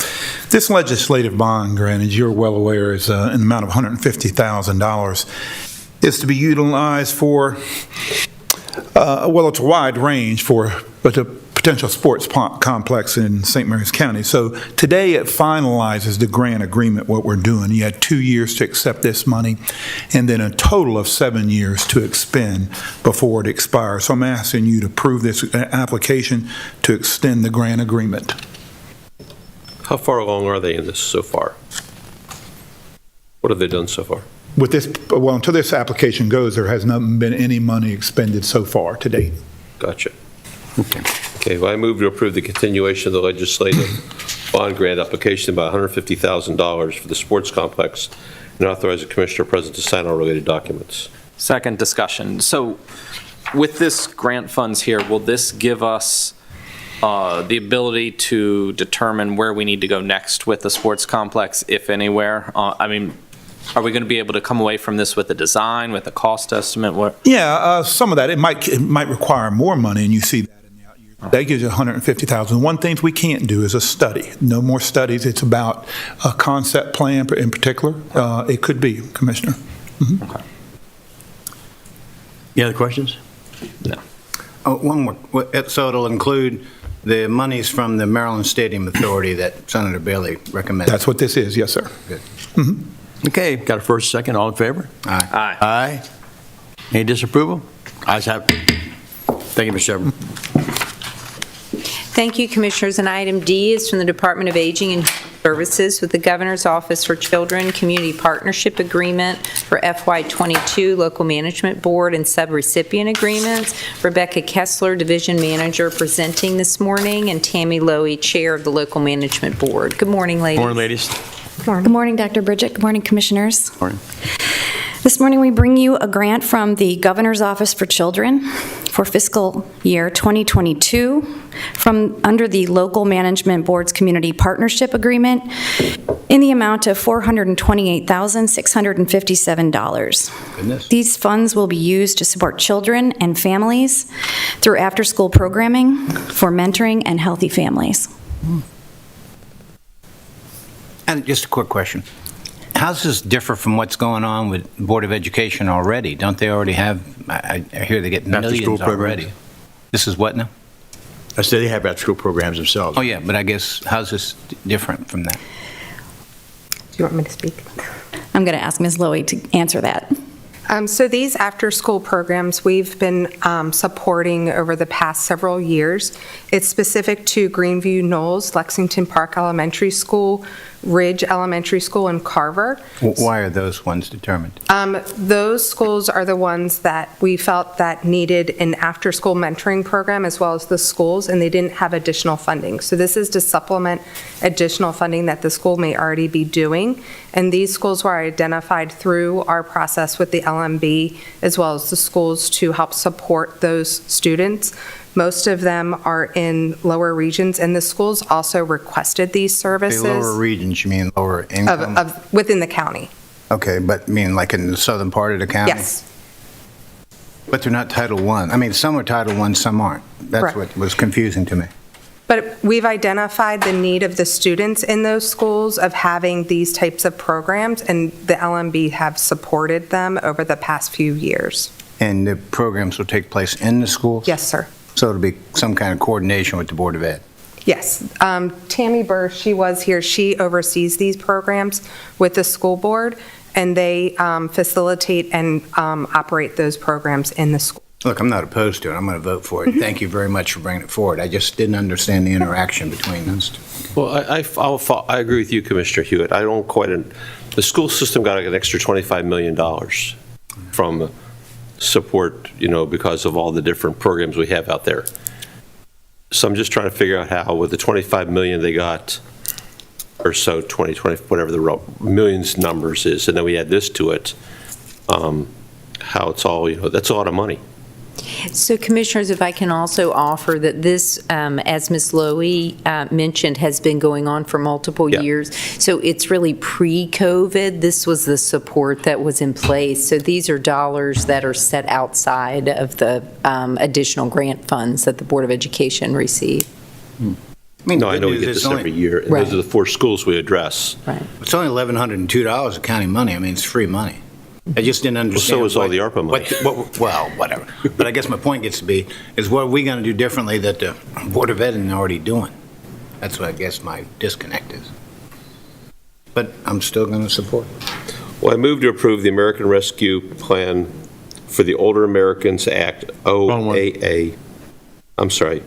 This legislative bond grant, as you're well aware, is an amount of $150,000. Is to be utilized for, it's a wide range for the potential sports complex in St. Mary's County. So today it finalizes the grant agreement, what we're doing. You had 2 years to accept this money and then a total of 7 years to expend before it expires. So I'm asking you to approve this application to extend the grant agreement. How far along are they in this so far? What have they done so far? With this, well, until this application goes, there has not been any money expended so far to date. Gotcha. Okay, well, I move to approve the continuation of the legislative bond grant application by $150,000 for the sports complex and authorize the Commissioner present to sign all related documents. Second discussion. So with this grant funds here, will this give us the ability to determine where we need to go next with the sports complex, if anywhere? Are we going to be able to come away from this with a design, with a cost estimate? Yeah, some of that. It might require more money, and you see that in the out years. That gives you $150,000. One thing we can't do is a study. No more studies. It's about a concept plan in particular. It could be, Commissioner. Mm-hmm. Okay. Any other questions? No. Oh, one more. So it'll include the monies from the Maryland Stadium Authority that Senator Bailey recommended? That's what this is, yes, sir. Good. Mm-hmm. Okay, got a first, second, all in favor? Aye. Aye. Aye. Any disapproval? Ayes have it. Thank you, Mr. Shepard. Thank you, Commissioners. And item D is from the Department of Aging and Services with the Governor's Office for Children Community Partnership Agreement for FY22 Local Management Board and Subrecipient Agreements. Rebecca Kessler, Division Manager, presenting this morning, and Tammy Lowy, Chair of the Local Management Board. Good morning, ladies. Morning, ladies. Good morning, Dr. Bridget. Good morning, Commissioners. Morning. This morning we bring you a grant from the Governor's Office for Children for fiscal year 2022 from under the Local Management Board's Community Partnership Agreement in the amount of $428,657. Goodness. These funds will be used to support children and families through after-school programming for mentoring and healthy families. And just a quick question. How does this differ from what's going on with Board of Education already? Don't they already have, I hear they get After-school millions programs. already. This is what now? I said they have after-school programs themselves. Oh, yeah, but I guess, how's this different from that? Do you want me to speak? I'm going to ask Ms. Lowy to answer that. So these after-school programs we've been supporting over the past several years. It's specific to Greenview Knolls, Lexington Park Elementary School, Ridge Elementary School, and Carver. Why are those ones determined? Those schools are the ones that we felt that needed an after-school mentoring program as well as the schools, and they didn't have additional funding. So this is to supplement additional funding that the school may already be doing. And these schools were identified through our process with the LMB as well as the schools to help support those students. Most of them are in lower regions, and the schools also requested these services. Say lower regions, you mean lower income? Of within the county. Okay, but you mean like in the southern part of the county? Yes. But they're not Title I. I mean, some are Title I, some aren't. That's Correct. what was confusing to me. But we've identified the need of the students in those schools of having these types of programs, and the LMB have supported them over the past few years. And the programs will take place in the schools? Yes, sir. So it'll be some kind of coordination with the Board of Ed? Yes. Tammy Burr, she was here. She oversees these programs with the school board, and they facilitate and operate those programs in the schools. Look, I'm not opposed to it. I'm going to vote for it. Thank you very much for bringing it forward. I just didn't understand the interaction between us. Well, I agree with you, Commissioner Hewitt. I don't quite, the school system got an extra $25 million from support, because of all the different programs we have out there. So I'm just trying to figure out how, with the $25 million they got, or so, 20, whatever the millions numbers is, and then we add this to it, how it's all, that's a lot of money. So Commissioners, if I can also offer that this, as Ms. Lowy mentioned, has been going on for multiple years. So it's really pre-COVID. This was the support that was in place. So these are dollars that are set outside of the additional grant funds that the Board of Education received. I mean, No, I know we get this every year, and those are the 4 schools we address. Right. It's only $1,102 of county money. I mean, it's free money. I just didn't understand. so is all the ARPA money. Well, whatever. But I guess my point gets to be, is what are we going to do differently that the Board of Ed is already doing? That's what I guess my disconnect is. But I'm still going to support it. Well, I move to approve the American Rescue Plan for the Older Americans Act, OAA. I'm sorry,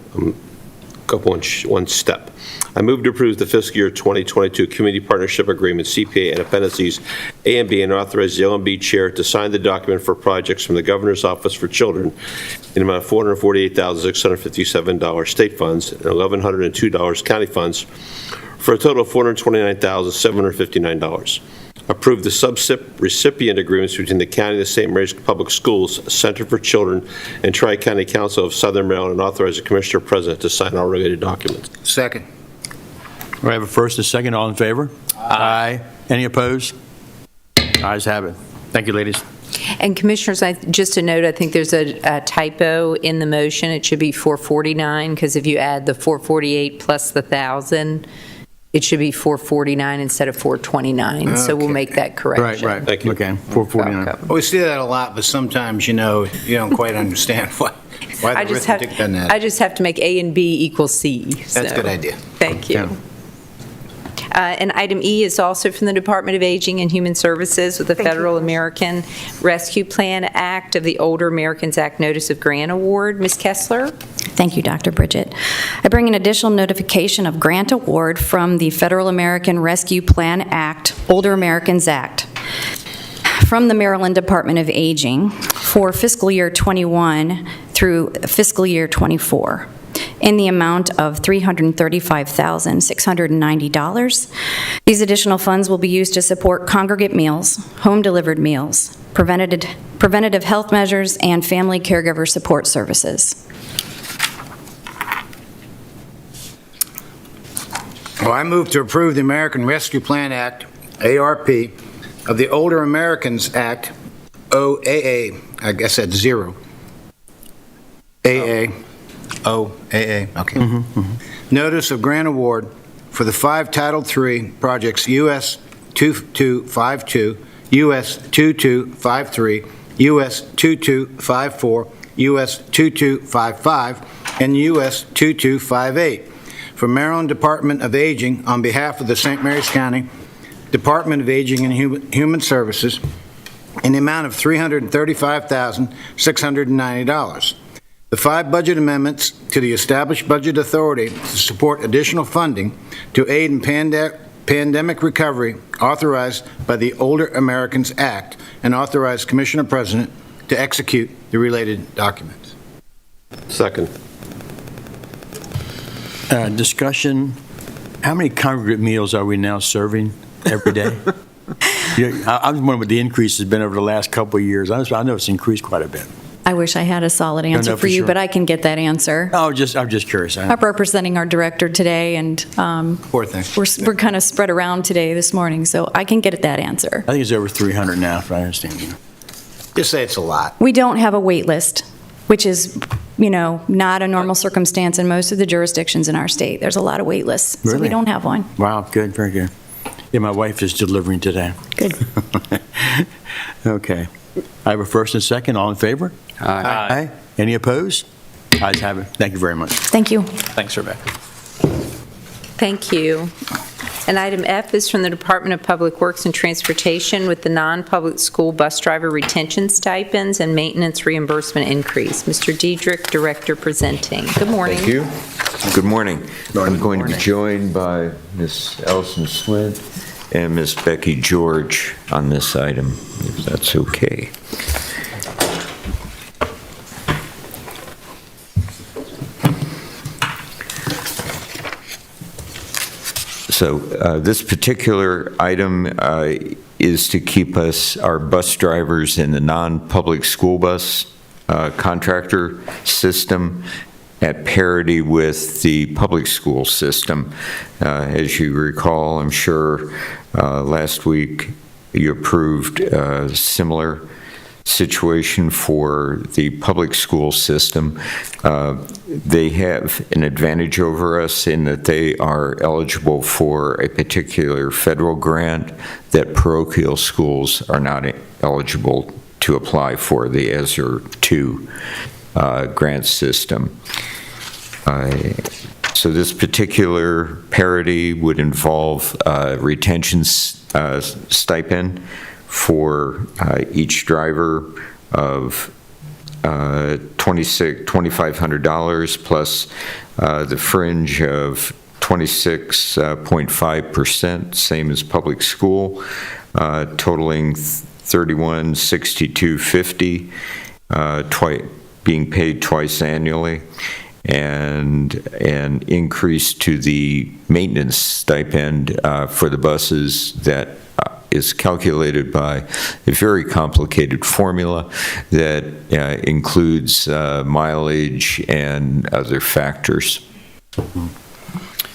go one step. I move to approve the fiscal year 2022 Community Partnership Agreement, CPA, and appendices A and B, and authorize the LMB Chair to sign the document for projects from the Governor's Office for Children in the amount of $448,657 state funds and $1,102 county funds for a total of $429,759. Approve the sub-recipient agreements between the County and the St. Mary's Public Schools Center for Children and Tri-County Council of Southern Maryland, and authorize the Commissioner President to sign all related documents. Second. We have a first and a second. All in favor? Aye. Any opposed? Ayes have it. Thank you, ladies. And Commissioners, just a note, I think there's a typo in the motion. It should be 449, because if you add the 448 plus the 1,000, it should be 449 instead of 429. So we'll make that correction. Right. Thank you. Okay, 449. Well, we see that a lot, but sometimes, you don't quite understand why the arithmetic done that. I just have to make A and B equal C. That's a good idea. Thank you. And item E is also from the Department of Aging and Human Services with the Federal American Rescue Plan Act of the Older Americans Act Notice of Grant Award. Ms. Kessler? Thank you, Dr. Bridget. I bring an additional notification of grant award from the Federal American Rescue Plan Act, Older Americans Act, from the Maryland Department of Aging for fiscal year 21 through fiscal year 24. In the amount of $335,690. These additional funds will be used to support congregate meals, home-delivered meals, preventative health measures, and family caregiver support services. Well, I move to approve the American Rescue Plan Act, ARP, of the Older Americans Act, OAA, I guess that's zero. AA. OAA, okay. Notice of grant award for the 5 Title III projects US 2252, US 2253, US 2254, US 2255, and US 2258 from Maryland Department of Aging on behalf of the St. Mary's County Department of Aging and Human Services in the amount of $335,690. The 5 budget amendments to the established budget authority to support additional funding to aid in pandemic recovery authorized by the Older Americans Act and authorize Commissioner President to execute the related documents. Second. Discussion. How many congregate meals are we now serving every day? I'm wondering what the increase has been over the last couple of years. I know it's increased quite a bit. I wish I had a solid answer for you, sure. but I can get that answer. I'm just curious. I'm representing our director today, and Poor thing. we're kind of spread around today this morning, so I can get that answer. I think it's over 300 now, if I understand. Just say it's a lot. We don't have a wait list, which is, not a normal circumstance in most of the jurisdictions in our state. There's a lot of wait lists, so Really? we don't have one. Wow, good, very good. Yeah, my wife is delivering today. Good. Okay. I have a first and second. All in favor? Aye. Any opposed? Ayes have it. Thank you very much. Thank you. Thanks, Rebecca. Thank you. And item F is from the Department of Public Works and Transportation with the non-public school bus driver retention stipends and maintenance reimbursement increase. Mr. Diedrich, Director presenting. Good morning. Thank you. Good morning. I'm going to be joined by Ms. Allison Swint and Ms. Becky George on this item, if that's okay. So this particular item is to keep our bus drivers in the non-public school bus contractor system at parity with the public school system. As you recall, I'm sure last week you approved a similar situation for the public school system. They have an advantage over us in that they are eligible for a particular federal grant that parochial schools are not eligible to apply for, the ESSER II grant system. So this particular parity would involve retention stipend for each driver of $2,500 plus the fringe of 26.5%, same as public school, totaling $31,6250, being paid twice annually, and an increase to the maintenance stipend for the buses that is calculated by a very complicated formula that includes mileage and other factors.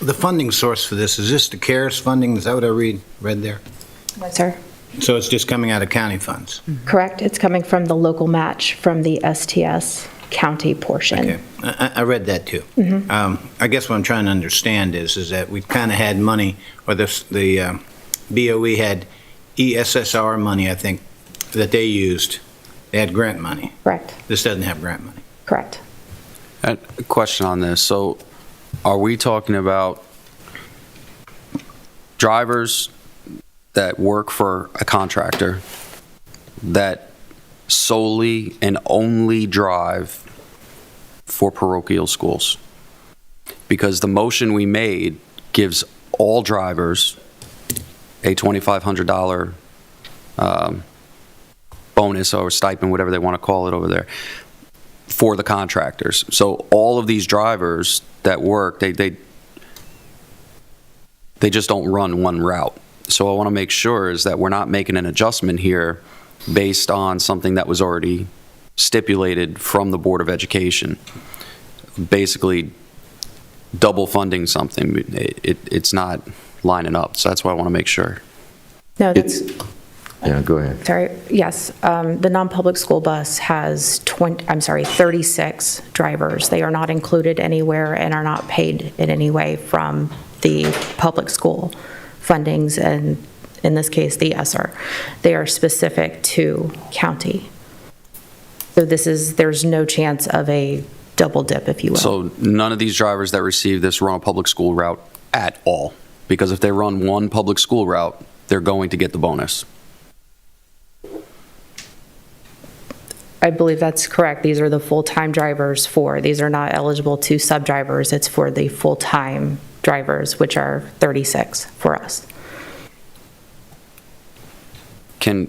The funding source for this, is this the CARES funding? Is that what I read there? No, sir. So it's just coming out of county funds? Correct. It's coming from the local match from the STS county portion. Okay. I read that too. I guess what I'm trying to understand is that we've kind of had money, or the BOE had ESSR money, I think, that they used. They had grant money. Correct. This doesn't have grant money. Correct. A question on this. So are we talking about drivers that work for a contractor that solely and only drive for parochial schools? Because the motion we made gives all drivers a $2,500 bonus or stipend, whatever they want to call it over there, for the contractors. So all of these drivers that work, they just don't run one route. So I want to make sure is that we're not making an adjustment here based on something that was already stipulated from the Board of Education. Basically double funding something. It's not lining up. So that's why I want to make sure. No, that's... Yeah, go ahead. Sorry, yes. The non-public school bus has 36 drivers. They are not included anywhere and are not paid in any way from the public school fundings, and in this case, the ESSER. They are specific to county. So there's no chance of a double dip, if you will. So none of these drivers that receive this run a public school route at all? Because if they run one public school route, they're going to get the bonus. I believe that's correct. These are the full-time drivers these are not eligible to sub-drivers. It's for the full-time drivers, which are 36 for us. No,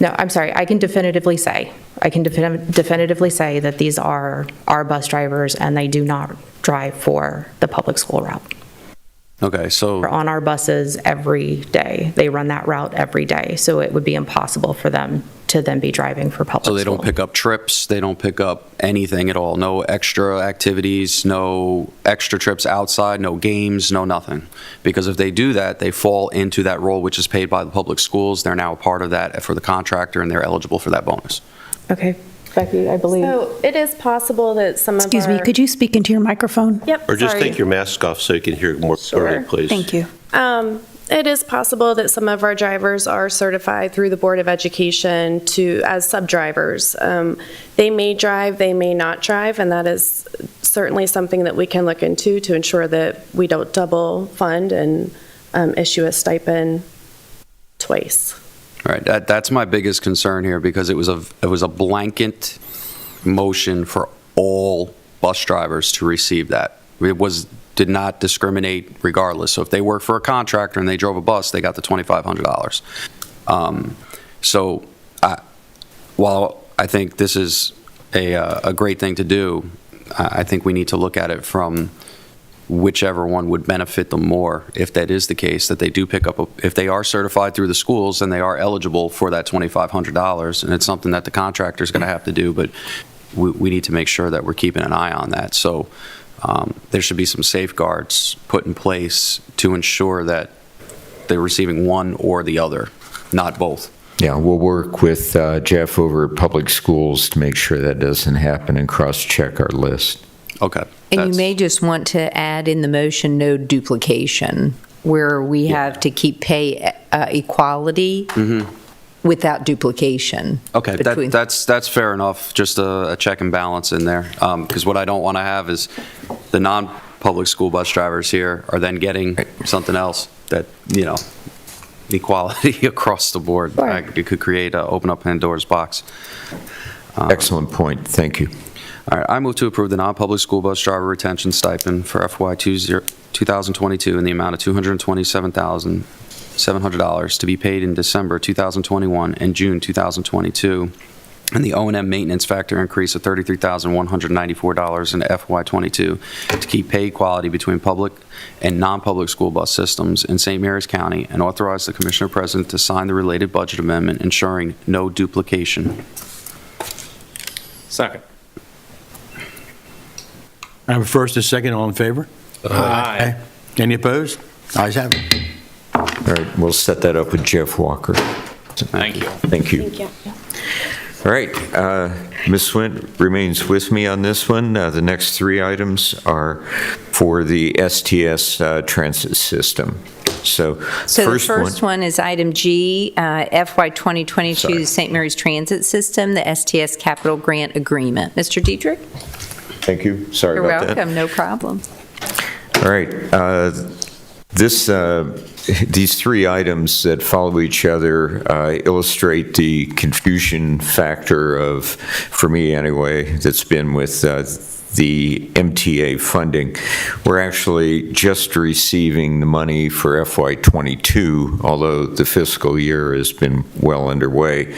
I'm sorry. I can definitively say that these are our bus drivers and they do not drive for the public school route. Okay, so... They're on our buses every day. They run that route every day. So it would be impossible for them to then be driving for public school. So they don't pick up trips, they don't pick up anything at all? No extra activities, no extra trips outside, no games, no nothing? Because if they do that, they fall into that role which is paid by the public schools. They're now a part of that for the contractor and they're eligible for that bonus. Okay. Becky, I believe. So it is possible that some of Excuse me, could you speak into your microphone? Yep. Or just sorry. take your mask off so you can hear more clearly, please. Thank you. It is possible that some of our drivers are certified through the Board of Education as sub-drivers. They may drive, they may not drive, and that is certainly something that we can look into to ensure that we don't double fund and issue a stipend twice. All right, that's my biggest concern here, because it was a blanket motion for all bus drivers to receive that. It did not discriminate regardless. So if they worked for a contractor and they drove a bus, they got the $2,500. While I think this is a great thing to do, I think we need to look at it from whichever one would benefit them more, if that is the case, that they do pick up, if they are certified through the schools and they are eligible for that $2,500, and it's something that the contractor is going to have to do, but we need to make sure that we're keeping an eye on that. So there should be some safeguards put in place to ensure that they're receiving one or the other, not both. Yeah, we'll work with Jeff over at Public Schools to make sure that doesn't happen and cross-check our list. Okay. And you may just want to add in the motion, no duplication, where we have to keep pay equality without duplication. Okay, that's fair enough, just a check and balance in there. Because what I don't want to have is the non-public school bus drivers here are then getting something else that, equality across the board. Right. It could open up Pandora's box. Excellent point. Thank you. All right, I move to approve the non-public school bus driver retention stipend for FY 2022 in the amount of $227,700 to be paid in December 2021 and June 2022, and the O&M maintenance factor increase of $33,194 in FY 22 to keep pay equality between public and non-public school bus systems in St. Mary's County, and authorize the Commissioner President to sign the related budget amendment, ensuring no duplication. Second. I have a first and a second. All in favor? Aye. Any opposed? Ayes have it. All right, we'll set that up with Jeff Walker. Thank you. Thank you. All right, Ms. Swint remains with me on this one. The next three items are for the STS transit system. So the first one is item G, FY 2022 St. Mary's Transit System, the STS Capital Grant Agreement. Mr. Dietrich? Thank you. Sorry You're about that. You're welcome. No problem. All right. These three items that follow each other illustrate the confusion factor of, for me anyway, that's been with the MTA funding. We're actually just receiving the money for FY 22, although the fiscal year has been well underway.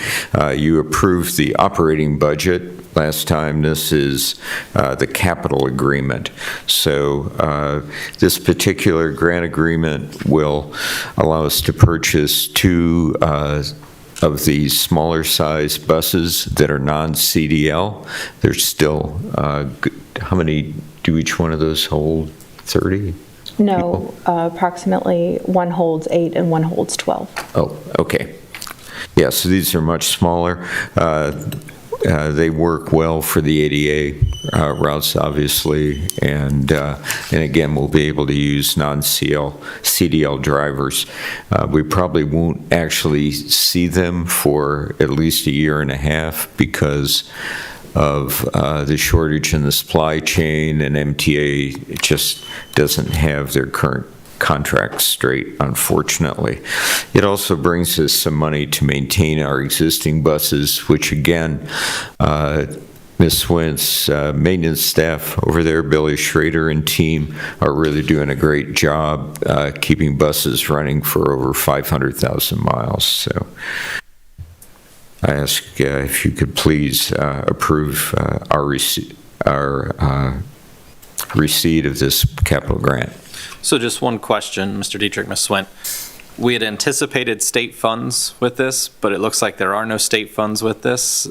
You approved the operating budget last time. This is the capital agreement. So this particular grant agreement will allow us to purchase two of these smaller size buses that are non-CDL. There's still, how many do each one of those hold? 30? No, approximately one holds 8 and one holds 12. Oh, okay. Yeah, so these are much smaller. They work well for the ADA routes, obviously, and again, we'll be able to use non-CDL drivers. We probably won't actually see them for at least a year and a half because of the shortage in the supply chain, and MTA just doesn't have their current contract straight, unfortunately. It also brings us some money to maintain our existing buses, which again, Ms. Swint's maintenance staff over there, Billy Schrader and team, are really doing a great job keeping buses running for over 500,000 miles. So I ask if you could please approve our receipt of this capital grant. So just one question, Mr. Dietrich, Ms. Swint. We had anticipated state funds with this, but it looks like there are no state funds with this.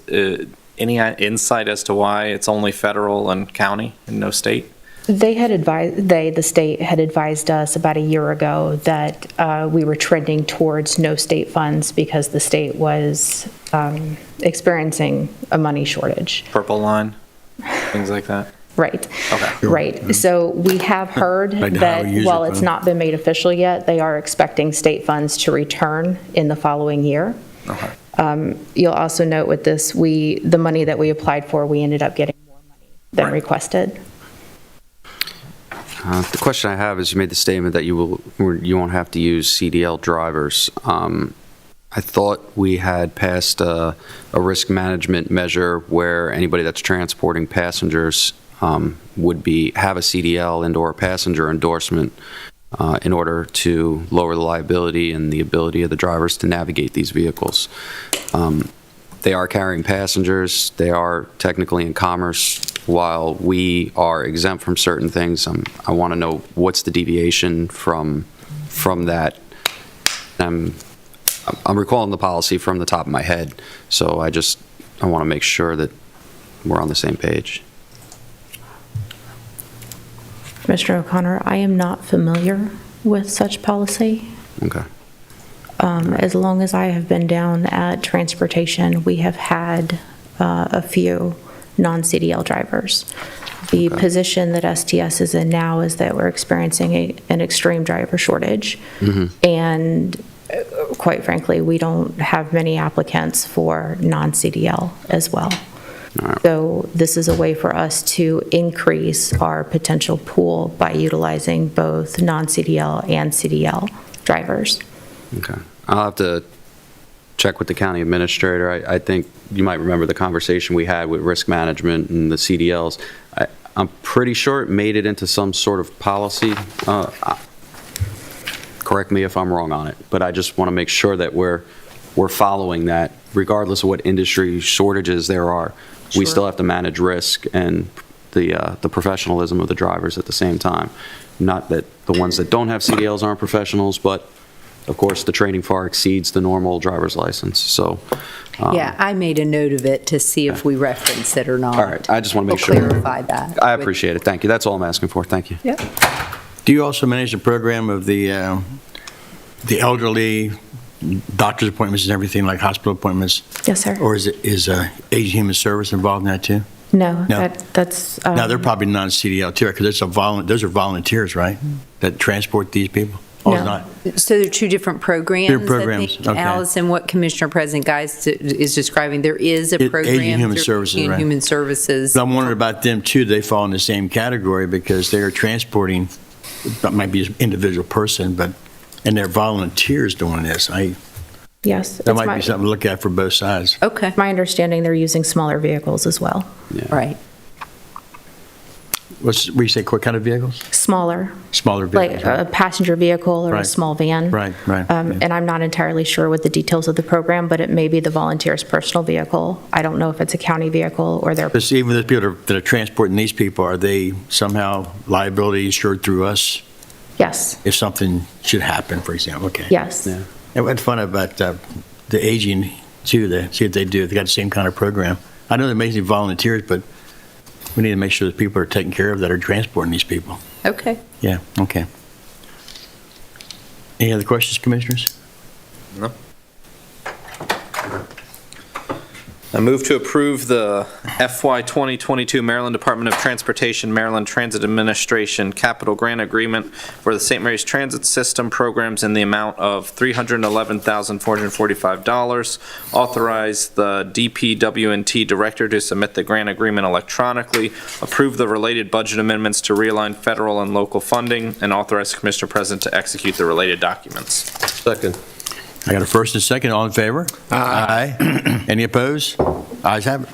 Any insight as to why it's only federal and county and no state? The state had advised us about a year ago that we were trending towards no state funds because the state was experiencing a money shortage. Purple line, things like that? Right. Okay. Right. So we have heard Like the that Highway User while it's Fund. not been made official yet, they are expecting state funds to return in the following year. You'll also note with this, the money that we applied for, we ended up getting more money than requested. The question I have is, you made the statement that you won't have to use CDL drivers. I thought we had passed a risk management measure where anybody that's transporting passengers would have a CDL and/or passenger endorsement in order to lower the liability and the ability of the drivers to navigate these vehicles. They are carrying passengers. They are technically in commerce. While we are exempt from certain things, I want to know what's the deviation from that. I'm recalling the policy from the top of my head, so I want to make sure that we're on the same page. Commissioner O'Connor, I am not familiar with such policy. Okay. As long as I have been down at transportation, we have had a few non-CDL drivers. The position that STS is in now is that we're experiencing an extreme driver shortage. And quite frankly, we don't have many applicants for non-CDL as well. So this is a way for us to increase our potential pool by utilizing both non-CDL and CDL drivers. Okay. I'll have to check with the county administrator. I think you might remember the conversation we had with risk management and the CDLs. I'm pretty sure it made it into some sort of policy. Correct me if I'm wrong on it, but I just want to make sure that we're following that, regardless of what industry shortages there are. We still have to manage risk and the professionalism of the drivers at the same time. Not that the ones that don't have CDLs aren't professionals, but of course, the training far exceeds the normal driver's license, so. Yeah, I made a note of it to see if we reference it or not. All right, I just want to make We'll sure. clarify that. I appreciate it, thank you. That's all I'm asking for, thank you. Do you also manage the program of the elderly, doctor's appointments and everything, like hospital appointments? Yes, sir. Or is Aging Human Service involved in that too? No, No. that's. Now, they're probably non-CDL too, because those are volunteers, right, that transport these people? Oh, it's No. not? So they're two different programs. They're programs, I think, okay. Allison, what Commissioner President Guys is describing, there is a program. Aging Human through Services, Aging right. Human Services. But I'm wondering about them too. They fall in the same category because they're transporting, that might be an individual person, and they're volunteers doing this. Yes. That might be something to look at for both sides. Okay. My understanding, they're using smaller vehicles as well. Right. What you say, what kind of vehicles? Smaller, Smaller vehicles, like a passenger vehicle or a Right. small van. Right, right. And I'm not entirely sure what the details of the program, but it may be the volunteer's personal vehicle. I don't know if it's a county vehicle or their. But even the people that are transporting these people, are they somehow liability insured through us Yes, if something should happen, for example? Okay. yes. And what's fun about the aging too, see what they do. They got the same kind of program. I know they're amazing volunteers, but we need to make sure that people are taken care of that are transporting these people. Okay. Yeah, okay. Any other questions, commissioners? No. I move to approve the FY 2022 Maryland Department of Transportation, Maryland Transit Administration Capital Grant Agreement for the St. Mary's Transit System programs in the amount of $311,445. Authorize the DPW&T Director to submit the grant agreement electronically. Approve the related budget amendments to realign federal and local funding, and authorize the Commissioner President to execute the related documents. Second. I got a first and second. All in favor? Aye. Any opposed? Ayes have it.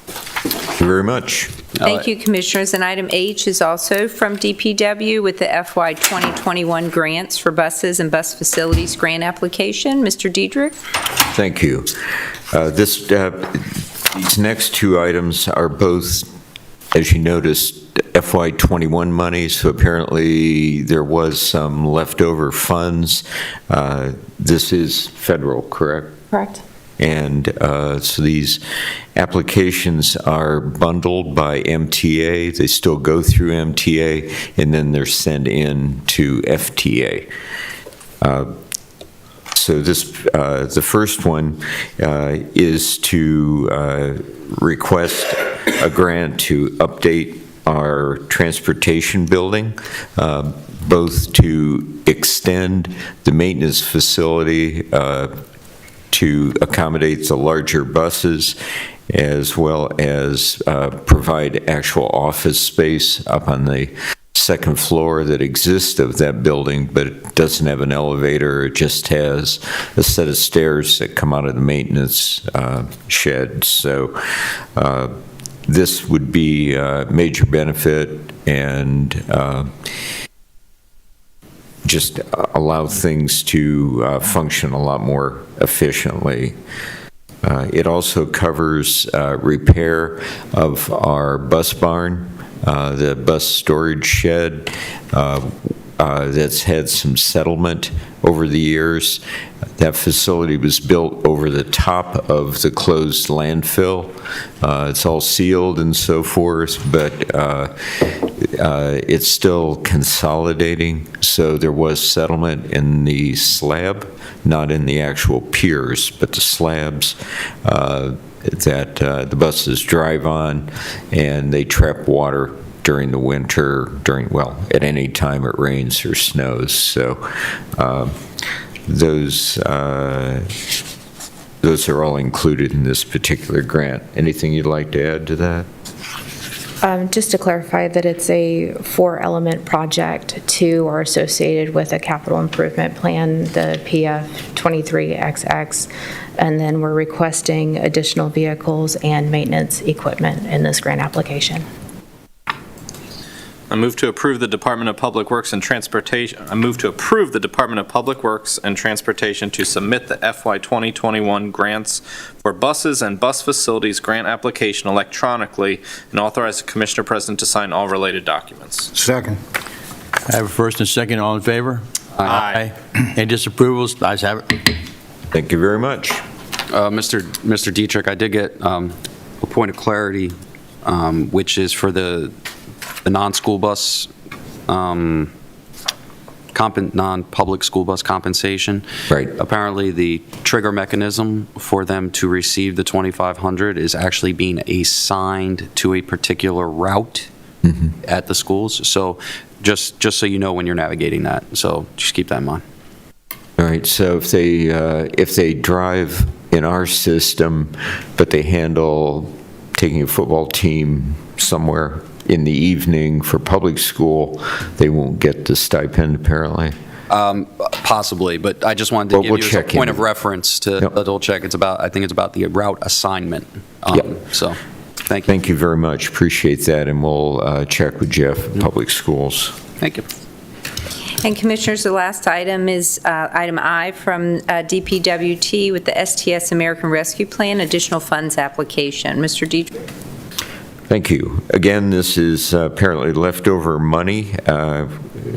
Thank you very much. Thank you, Commissioners. And item H is also from DPW with the FY 2021 grants for buses and bus facilities grant application. Mr. Diedrich? Thank you. These next two items are both, as you noticed, FY '21 money, so apparently there was some leftover funds. This is federal, correct? Correct. And so these applications are bundled by MTA. They still go through MTA, and then they're sent in to FTA. So the first one is to request a grant to update our transportation building, both to extend the maintenance facility to accommodate the larger buses, as well as provide actual office space up on the second floor that exists of that building, but it doesn't have an elevator. It just has a set of stairs that come out of the maintenance shed. So this would be a major benefit and just allow things to function a lot more efficiently. It also covers repair of our bus barn, the bus storage shed that's had some settlement over the years. That facility was built over the top of the closed landfill. It's all sealed and so forth, but it's still consolidating. So there was settlement in the slab, not in the actual piers, but the slabs that the buses drive on, and they trap water during the winter, at any time it rains or snows. So those are all included in this particular grant. Anything you'd like to add to that? Just to clarify that it's a 4-element project. 2 are associated with a capital improvement plan, the PF 23XX, and then we're requesting additional vehicles and maintenance equipment in this grant application. I move to approve the Department of Public Works and Transportation. I move to approve the Department of Public Works and Transportation to submit the FY 2021 grants for buses and bus facilities grant application electronically and authorize the Commissioner President to sign all related documents. Second. I have a first and second. All in favor? Aye. Any disapprovals? Ayes have it. Thank you very much. Mr. Dietrich, I did get a point of clarity, which is for the non-school bus, non-public school bus compensation. Right. Apparently, the trigger mechanism for them to receive the $2,500 is actually being assigned to a particular route at the schools. So just so you know when you're navigating that. So just keep that in mind. All right, so if they drive in our system, but they handle taking a football team somewhere in the evening for public school, they won't get the stipend, apparently? Possibly, but I just wanted to give you a point of reference to double check. I think it's about the route assignment. So, thank you. Thank you very much. Appreciate that, and we'll check with Jeff at Public Schools. Thank you. And Commissioners, the last item is item I from DPWT with the STS American Rescue Plan additional funds application. Mr. Dietrich. Thank you. Again, this is apparently leftover money,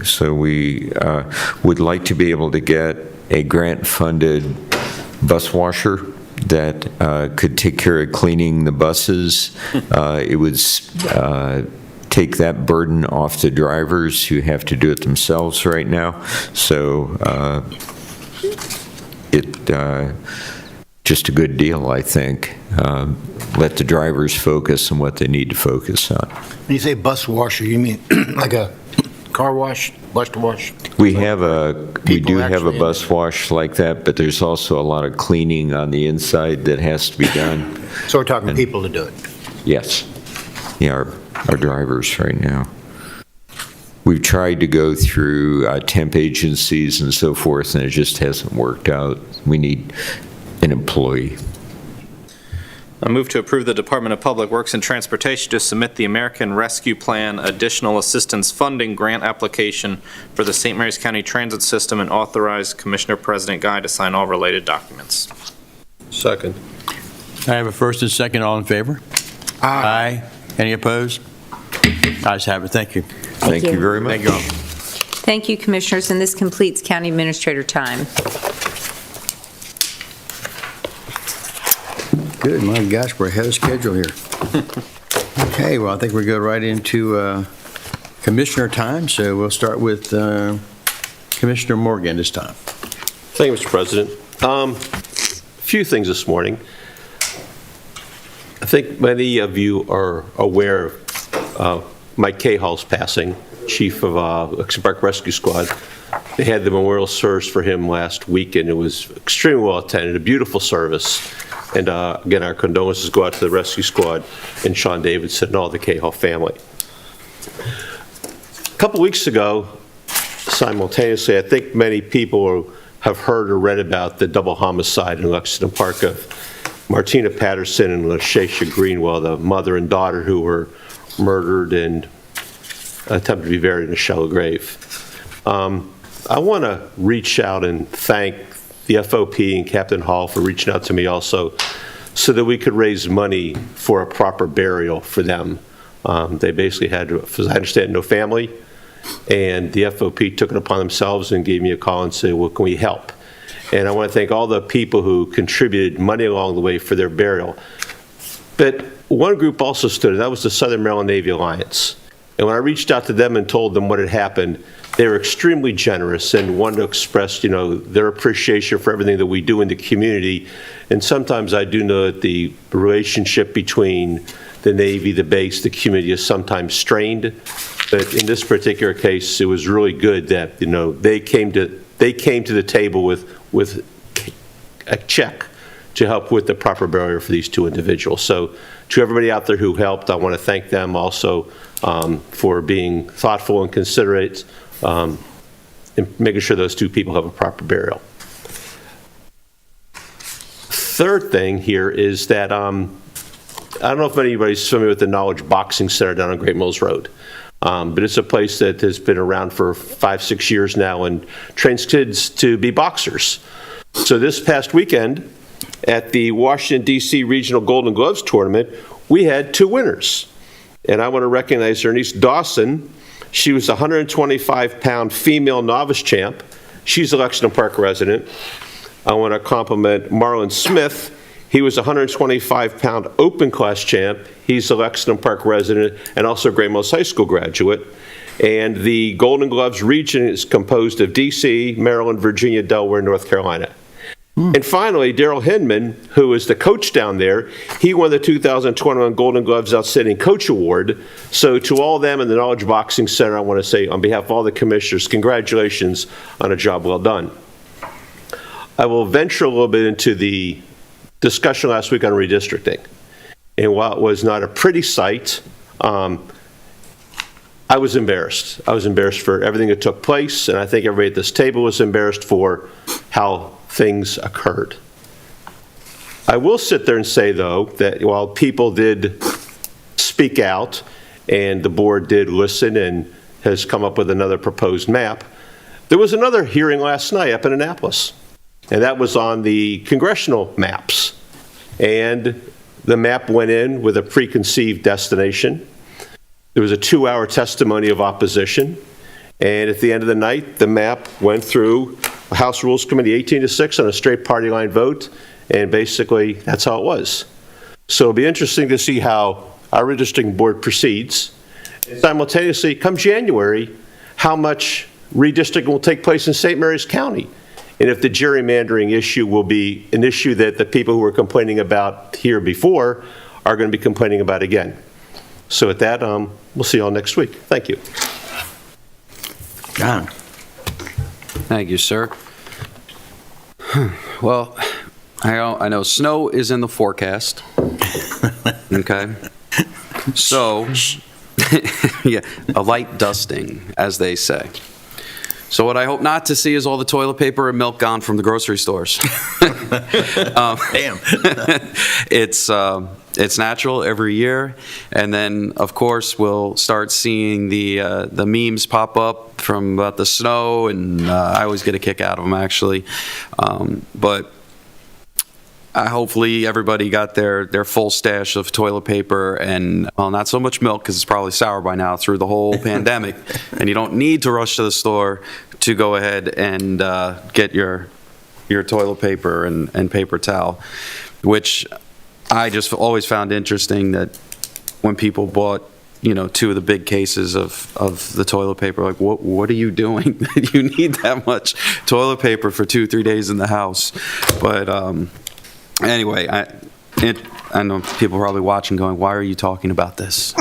so we would like to be able to get a grant-funded bus washer that could take care of cleaning the buses. It would take that burden off the drivers who have to do it themselves right now. So just a good deal, I think. Let the drivers focus on what they need to focus on. When you say bus washer, you mean like a car wash, bus wash? We do have a bus wash like that, but there's also a lot of cleaning on the inside that has to be done. So we're talking people to do it? Yes. Yeah, our drivers right now. We've tried to go through temp agencies and so forth, and it just hasn't worked out. We need an employee. I move to approve the Department of Public Works and Transportation to submit the American Rescue Plan Additional Assistance Funding Grant application for the St. Mary's County Transit System and authorize Commissioner President Guy to sign all related documents. Second. I have a first and second. All in favor? Aye. Any opposed? Ayes have it. Thank you. Thank you very much. Thank you all. Thank you, Commissioners, and this completes County Administrator time. Good, my gosh, we're ahead of schedule here. Okay, well, I think we go right into Commissioner time, so we'll start with Commissioner Morgan this time. Thank you, Mr. President. A few things this morning. I think many of you are aware of Mike Cahall's passing, chief of Lexington Park Rescue Squad. They had the memorial service for him last weekend. It was extremely well attended, a beautiful service. And again, our condolences go out to the rescue squad and Sean Davidson and all the Cahall family. A couple weeks ago, simultaneously, I think many people have heard or read about the double homicide in Lexington Park of Martina Patterson and LaShaysha Greenwell, the mother and daughter who were murdered and attempted to be buried in a shallow grave. I want to reach out and thank the FOP and Captain Hall for reaching out to me also so that we could raise money for a proper burial for them. They basically had, as I understand, no family, and the FOP took it upon themselves and gave me a call and said, well, can we help? And I want to thank all the people who contributed money along the way for their burial. But one group also stood, and that was the Southern Maryland Navy Alliance. And when I reached out to them and told them what had happened, they were extremely generous and wanted to express, their appreciation for everything that we do in the community. And sometimes I do know that the relationship between the Navy, the base, the community is sometimes strained. But in this particular case, it was really good that, they came to the table with a check to help with the proper burial for these two individuals. So to everybody out there who helped, I want to thank them also for being thoughtful and considerate and making sure those two people have a proper burial. Third thing here is that I don't know if anybody's familiar with the Knowledge Boxing Center down on Great Mills Road, but it's a place that has been around for 5-6 years now and trains kids to be boxers. So this past weekend at the Washington, D.C. Regional Golden Gloves Tournament, we had 2 winners. And I want to recognize Ernice Dawson. She was a 125-pound female novice champ. She's a Lexington Park resident. I want to compliment Marlon Smith. He was a 125-pound open class champ. He's a Lexington Park resident and also a Great Mills High School graduate. And the Golden Gloves region is composed of D.C., Maryland, Virginia, Delaware, North Carolina. And finally, Daryl Hinman, who is the coach down there, he won the 2021 Golden Gloves Outstanding Coach Award. So to all of them in the Knowledge Boxing Center, I want to say on behalf of all the commissioners, congratulations on a job well done. I will venture a little bit into the discussion last week on redistricting. And while it was not a pretty sight, I was embarrassed. I was embarrassed for everything that took place, and I think everybody at this table was embarrassed for how things occurred. I will sit there and say, though, that while people did speak out and the board did listen and has come up with another proposed map, there was another hearing last night up in Annapolis, and that was on the congressional maps. And the map went in with a preconceived destination. There was a 2-hour testimony of opposition, and at the end of the night, the map went through House Rules Committee 18-6 on a straight party line vote, and basically that's how it was. So it'll be interesting to see how our redistricting board proceeds. Simultaneously, come January, how much redistricting will take place in St. Mary's County, and if the gerrymandering issue will be an issue that the people who were complaining about here before are going to be complaining about again. So with that, we'll see you all next week. Thank you. John. Thank you, sir. Well, I know snow is in the forecast. Okay. So, yeah, a light dusting, as they say. So what I hope not to see is all the toilet paper and milk gone from the grocery stores. Damn. It's natural every year, and then of course we'll start seeing the memes pop up from about the snow, and I always get a kick out of them actually. But hopefully everybody got their full stash of toilet paper and, well, not so much milk because it's probably sour by now through the whole pandemic, and you don't need to rush to the store to go ahead and get your toilet paper and paper towel, which I just always found interesting that when people bought, 2 of the big cases of the toilet paper, like, what are you doing? You need that much toilet paper for 2-3 days in the house. But anyway, I know people are probably watching going, why are you talking about this?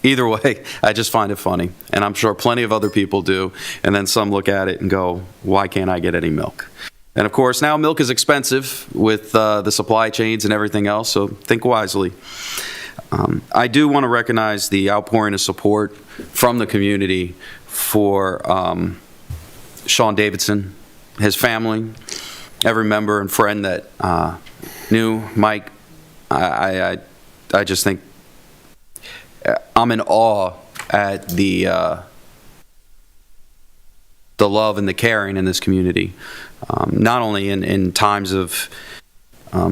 either way, I just find it funny, and I'm sure plenty of other people do, and then some look at it and go, why can't I get any milk? And of course, now milk is expensive with the supply chains and everything else, so think wisely. I do want to recognize the outpouring of support from the community for Sean Davidson, his family, every member and friend that knew Mike. I just think I'm in awe at the love and the caring in this community, not only in times of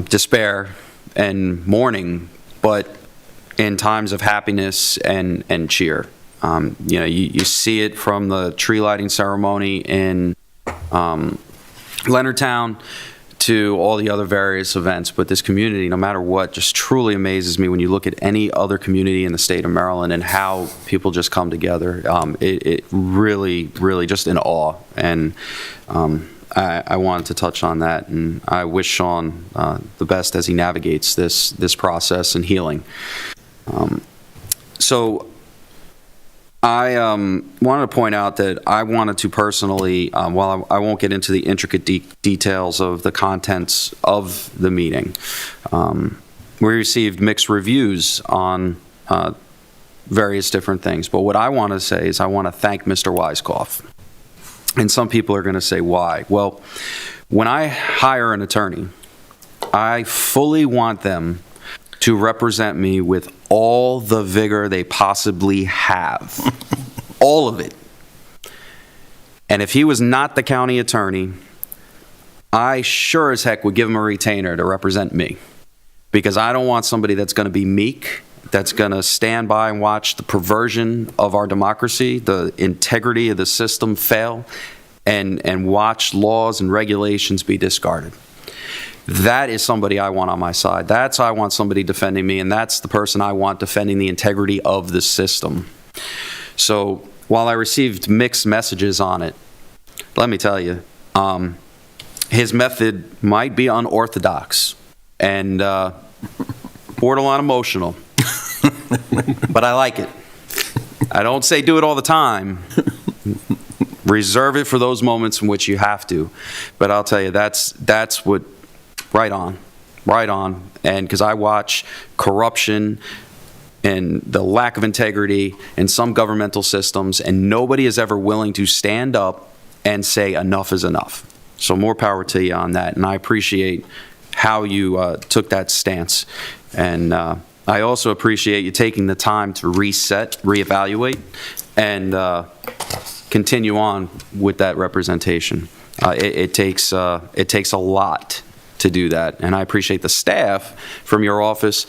despair and mourning, but in times of happiness and cheer. You see it from the tree lighting ceremony in Leonardtown to all the other various events, but this community, no matter what, just truly amazes me when you look at any other community in the state of Maryland and how people just come together. It really, really just in awe, and I wanted to touch on that, and I wish Sean the best as he navigates this process and healing. So I wanted to point out that I wanted to personally, while I won't get into the intricate details of the contents of the meeting, we received mixed reviews on various different things. But what I want to say is I want to thank Mr. Weiskopf. And some people are going to say, why? Well, when I hire an attorney, I fully want them to represent me with all the vigor they possibly have. All of it. And if he was not the county attorney, I sure as heck would give him a retainer to represent me. Because I don't want somebody that's going to be meek, that's going to stand by and watch the perversion of our democracy, the integrity of the system fail, and watch laws and regulations be discarded. That is somebody I want on my side. That's I want somebody defending me, and that's the person I want defending the integrity of the system. So while I received mixed messages on it, let me tell you, his method might be unorthodox and borderline emotional, but I like it. I don't say do it all the time. Reserve it for those moments in which you have to. But I'll tell you, that's what. Right on. And because I watch corruption and the lack of integrity in some governmental systems, and nobody is ever willing to stand up and say enough is enough. So more power to you on that, and I appreciate how you took that stance. And I also appreciate you taking the time to reset, reevaluate, and continue on with that representation. It takes a lot to do that, and I appreciate the staff from your office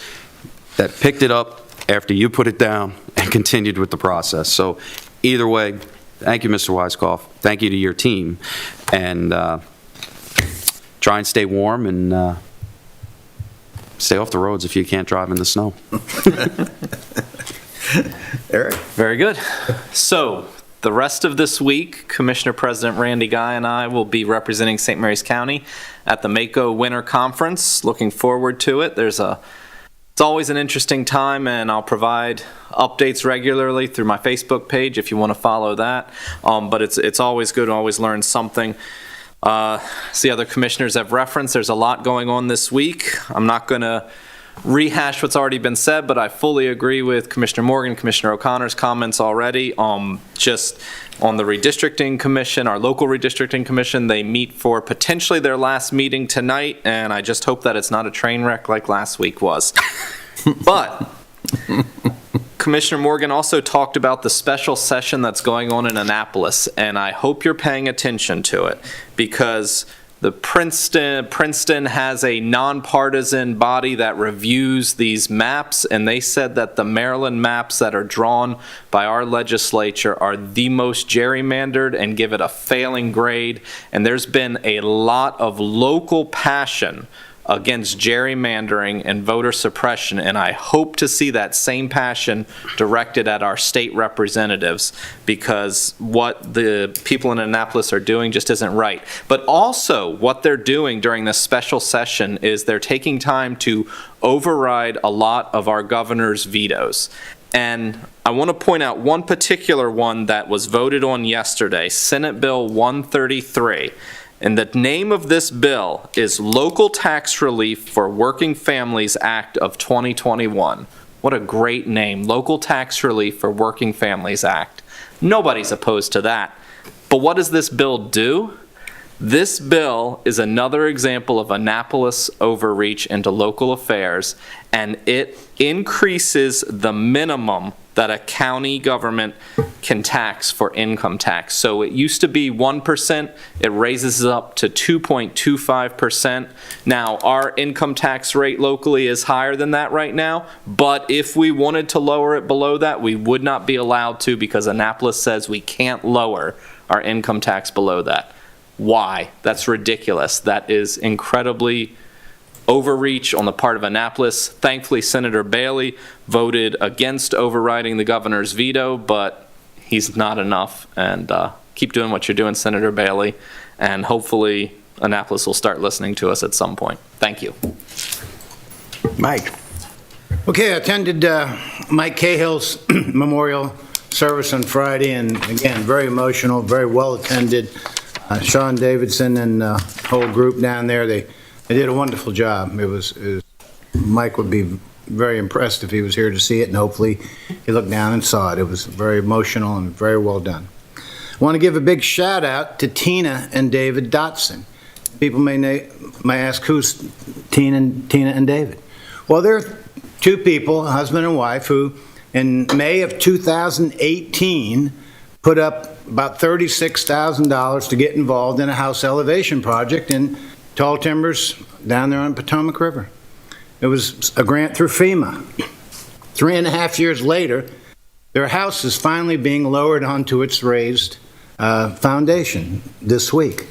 that picked it up after you put it down and continued with the process. So either way, thank you, Mr. Weiskopf. Thank you to your team, and try and stay warm and stay off the roads if you can't drive in the snow. Eric? Very good. So the rest of this week, Commissioner President Randy Guy and I will be representing St. Mary's County at the MACO Winter Conference. Looking forward to it. It's always an interesting time, and I'll provide updates regularly through my Facebook page if you want to follow that. But it's always good to always learn something. As the other commissioners have referenced, there's a lot going on this week. I'm not going to rehash what's already been said, but I fully agree with Commissioner Morgan, Commissioner O'Connor's comments already. Just on the redistricting commission, our local redistricting commission, they meet for potentially their last meeting tonight, and I just hope that it's not a train wreck like last week was. But Commissioner Morgan also talked about the special session that's going on in Annapolis, and I hope you're paying attention to it, because the Princeton has a nonpartisan body that reviews these maps, and they said that the Maryland maps that are drawn by our legislature are the most gerrymandered and give it a failing grade. And there's been a lot of local passion against gerrymandering and voter suppression, and I hope to see that same passion directed at our state representatives, because what the people in Annapolis are doing just isn't right. But also what they're doing during this special session is they're taking time to override a lot of our governor's vetoes. And I want to point out one particular one that was voted on yesterday, Senate Bill 133. And the name of this bill is Local Tax Relief for Working Families Act of 2021. What a great name, Local Tax Relief for Working Families Act. Nobody's opposed to that. But what does this bill do? This bill is another example of Annapolis overreach into local affairs, and it increases the minimum that a county government can tax for income tax. So it used to be 1%, it raises it up to 2.25%. Now, our income tax rate locally is higher than that right now, but if we wanted to lower it below that, we would not be allowed to because Annapolis says we can't lower our income tax below that. Why? That's ridiculous. That is incredibly overreach on the part of Annapolis. Thankfully, Senator Bailey voted against overriding the governor's veto, but he's not enough. And keep doing what you're doing, Senator Bailey, and hopefully Annapolis will start listening to us at some point. Thank you. Mike. Okay, I attended Mike Cahill's memorial service on Friday, and again, very emotional, very well attended. Sean Davidson and the whole group down there, they did a wonderful job. Mike would be very impressed if he was here to see it, and hopefully he looked down and saw it. It was very emotional and very well done. I want to give a big shout out to Tina and David Dotson. People may ask, who's Tina and David? Well, they're two people, husband and wife, who in May of 2018 put up about $36,000 to get involved in a house elevation project in Tall Timbers down there on Potomac River. It was a grant through FEMA. 3.5 years later, their house is finally being lowered onto its raised foundation this week.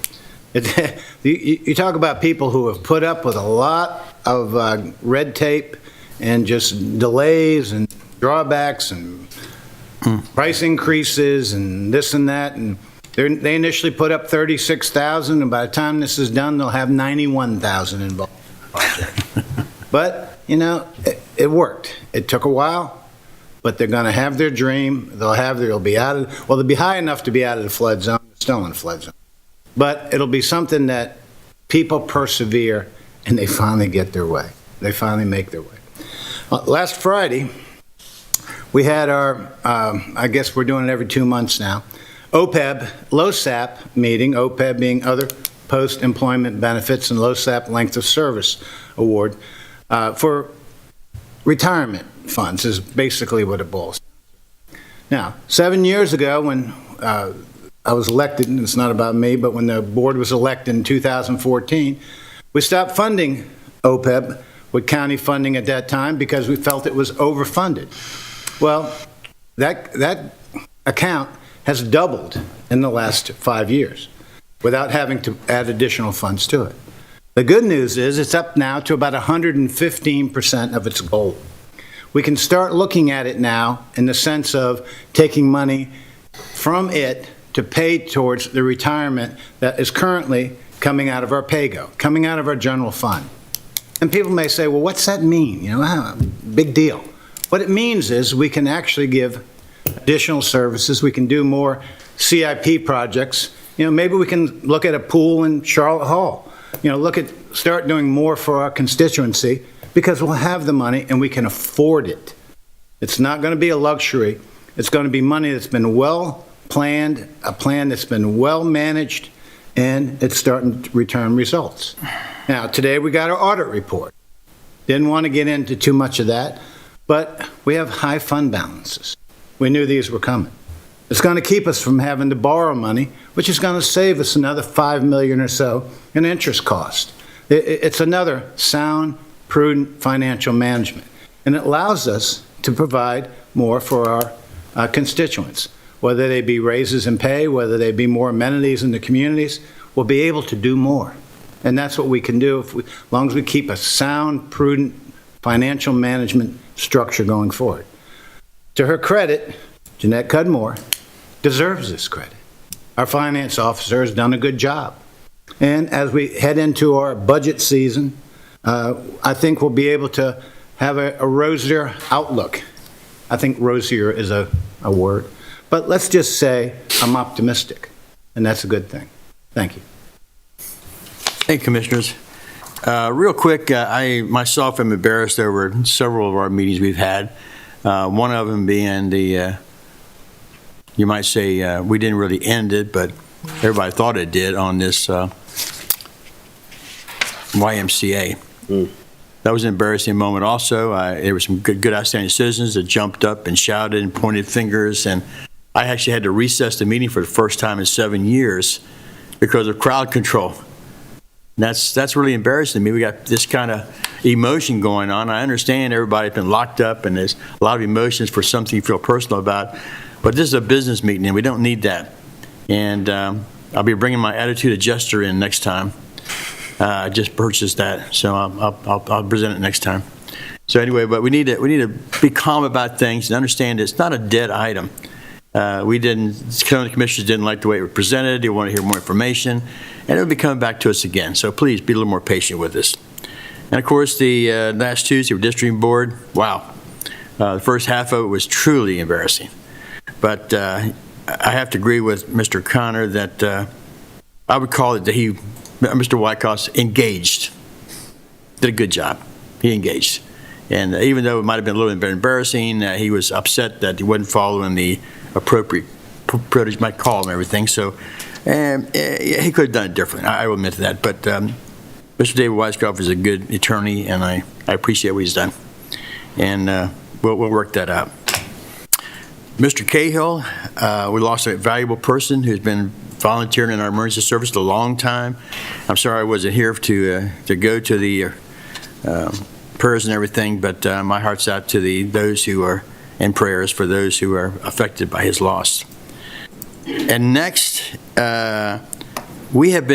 You talk about people who have put up with a lot of red tape and just delays and drawbacks and price increases and this and that, and they initially put up $36,000, and by the time this is done, they'll have $91,000 involved in the project. But, you know, it worked. It took a while, but they're going to have their dream. They'll be they'll be high enough to be out of the flood zone. They're still in the flood zone. But it'll be something that people persevere, and they finally get their way. They finally make their way. Last Friday, we had our, I guess we're doing it every 2 months now, OPEB, LOSAP meeting, OPEB being Other Post-Employment Benefits, and LOSAP Length of Service Award for retirement funds is basically what it boils down to. Now, 7 years ago when I was elected, and it's not about me, but when the board was elected in 2014, we stopped funding OPEB with county funding at that time because we felt it was overfunded. Well, that account has doubled in the last 5 years without having to add additional funds to it. The good news is it's up now to about 115% of its goal. We can start looking at it now in the sense of taking money from it to pay towards the retirement that is currently coming out of our PAYGO, coming out of our general fund. And people may say, well, what's that mean? You know, big deal. What it means is we can actually give additional services. We can do more CIP projects. You know, maybe we can look at a pool in Charlotte Hall. You know, start doing more for our constituency because we'll have the money and we can afford it. It's not going to be a luxury. It's going to be money that's been well planned, a plan that's been well managed, and it's starting to return results. Now, today we got our audit report. Didn't want to get into too much of that, but we have high fund balances. We knew these were coming. It's going to keep us from having to borrow money, which is going to save us another $5 million or so in interest cost. It's another sound, prudent financial management, and it allows us to provide more for our constituents, whether they be raises in pay, whether they be more amenities in the communities. We'll be able to do more, and that's what we can do as long as we keep a sound, prudent financial management structure going forward. To her credit, Jeanette Cudmore deserves this credit. Our finance officer has done a good job. And as we head into our budget season, I think we'll be able to have a rosier outlook I think rosier is a word. But let's just say I'm optimistic, and that's a good thing. Thank you. Hey, Commissioners. Real quick, I myself am embarrassed over several of our meetings we've had. One of them being the, you might say, we didn't really end it, but everybody thought it did on this YMCA. That was an embarrassing moment also. There were some good outstanding citizens that jumped up and shouted and pointed fingers, and I actually had to recess the meeting for the first time in 7 years because of crowd control. And that's really embarrassing to me. We got this kind of emotion going on. I understand everybody's been locked up and there's a lot of emotions for something you feel personal about, but this is a business meeting and we don't need that. And I'll be bringing my attitude adjuster in next time. I just purchased that, so I'll present it next time. So anyway, but we need to be calm about things and understand it's not a dead item. Some of the commissioners didn't like the way it was presented. They want to hear more information, and it'll be coming back to us again. So please be a little more patient with us. And of course, the last Tuesday, districting board, wow. The first half of it was truly embarrassing. But I have to agree with Mr. Connor that I would call it that Mr. Wyckoff engaged. Did a good job. He engaged. And even though it might have been a little bit embarrassing, he was upset that he wasn't following the appropriate protocol, might call and everything. So he could have done it different. I will admit to that. But Mr. David Wyckoff is a good attorney, and I appreciate what he's done. And we'll work that out. Mr. Cahill, we lost a valuable person who's been volunteering in our emergency service a long time. I'm sorry I wasn't here to go to the prayers and everything, but my heart's out to those who are in prayers for those who are affected by his loss. And next, we have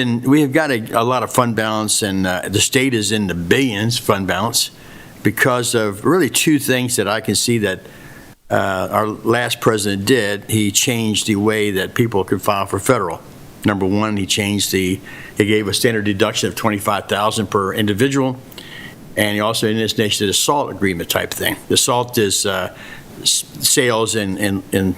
got a lot of fund balance, and the state is in the billions fund balance because of really two things that I can see that our last president did. He changed the way that people could file for federal. Number one, he gave a standard deduction of $25,000 per individual, and he also in this nation did a SALT agreement type thing. The SALT is sales and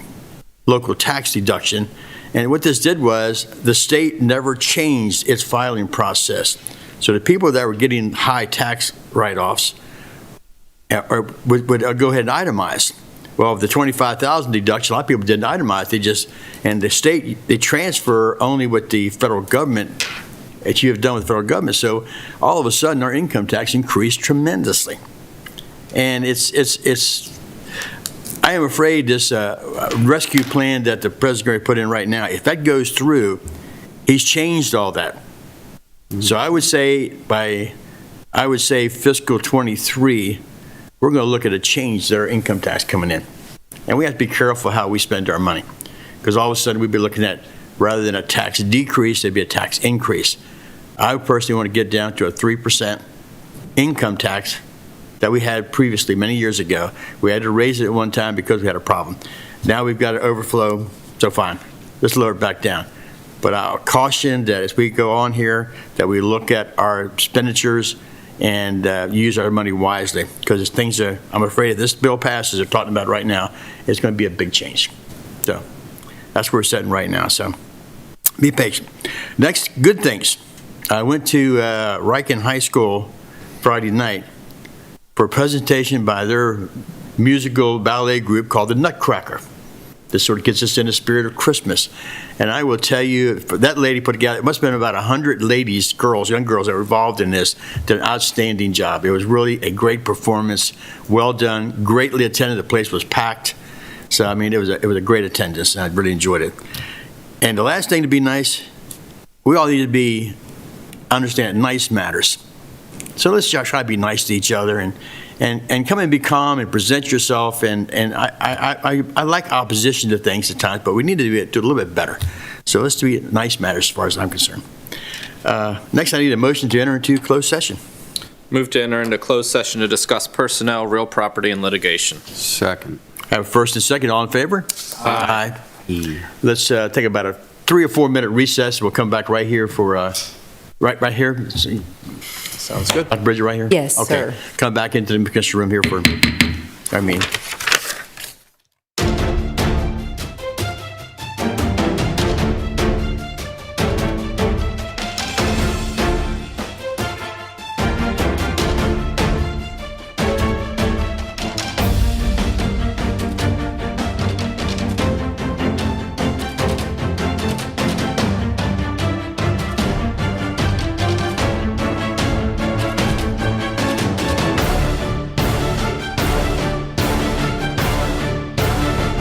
local tax deduction, and what this did was the state never changed its filing process. So the people that were getting high tax write-offs would go ahead and itemize. Well, the $25,000 deduction, a lot of people didn't itemize. And the state, they transfer only what the federal government, that you have done with the federal government. So all of a sudden, our income tax increased tremendously. And I am afraid this rescue plan that the president's going to put in right now, if that goes through, he's changed all that. So I would say fiscal 23, we're going to look at a change to our income tax coming in. And we have to be careful how we spend our money, because all of a sudden we'd be looking at, rather than a tax decrease, it'd be a tax increase. I personally want to get down to a 3% income tax that we had previously many years ago. We had to raise it at one time because we had a problem. Now we've got an overflow, so fine, let's lower it back down. But I'll caution that as we go on here, that we look at our expenditures and use our money wisely, because things are, I'm afraid if this bill passes, they're talking about right now, it's going to be a big change. So that's where we're sitting right now, so be patient. Next, good things. I went to Riken High School Friday night for a presentation by their musical ballet group called the Nutcracker. This sort of gets us in the spirit of Christmas. And I will tell you, that lady put together, it must have been about 100 ladies, girls, young girls that were involved in this, did an outstanding job. It was really a great performance, well done, greatly attended. The place was packed. So, I mean, it was a great attendance, and I really enjoyed it. And the last thing to be nice, we all need to understand nice matters. So let's try to be nice to each other and come and be calm and present yourself. And I like opposition to things at times, but we need to do a little bit better. So let's do nice matters as far as I'm concerned. Next, I need a motion to enter into closed session. Move to enter into closed session to discuss personnel, real property, and litigation. Second. I have a first and second. All in favor? Aye. Let's take about a 3 or 4 minute recess. We'll come back right here for right here. Sounds good. Dr. Bridger, right here? Yes, okay. sir. Come back into the commissioner room here for,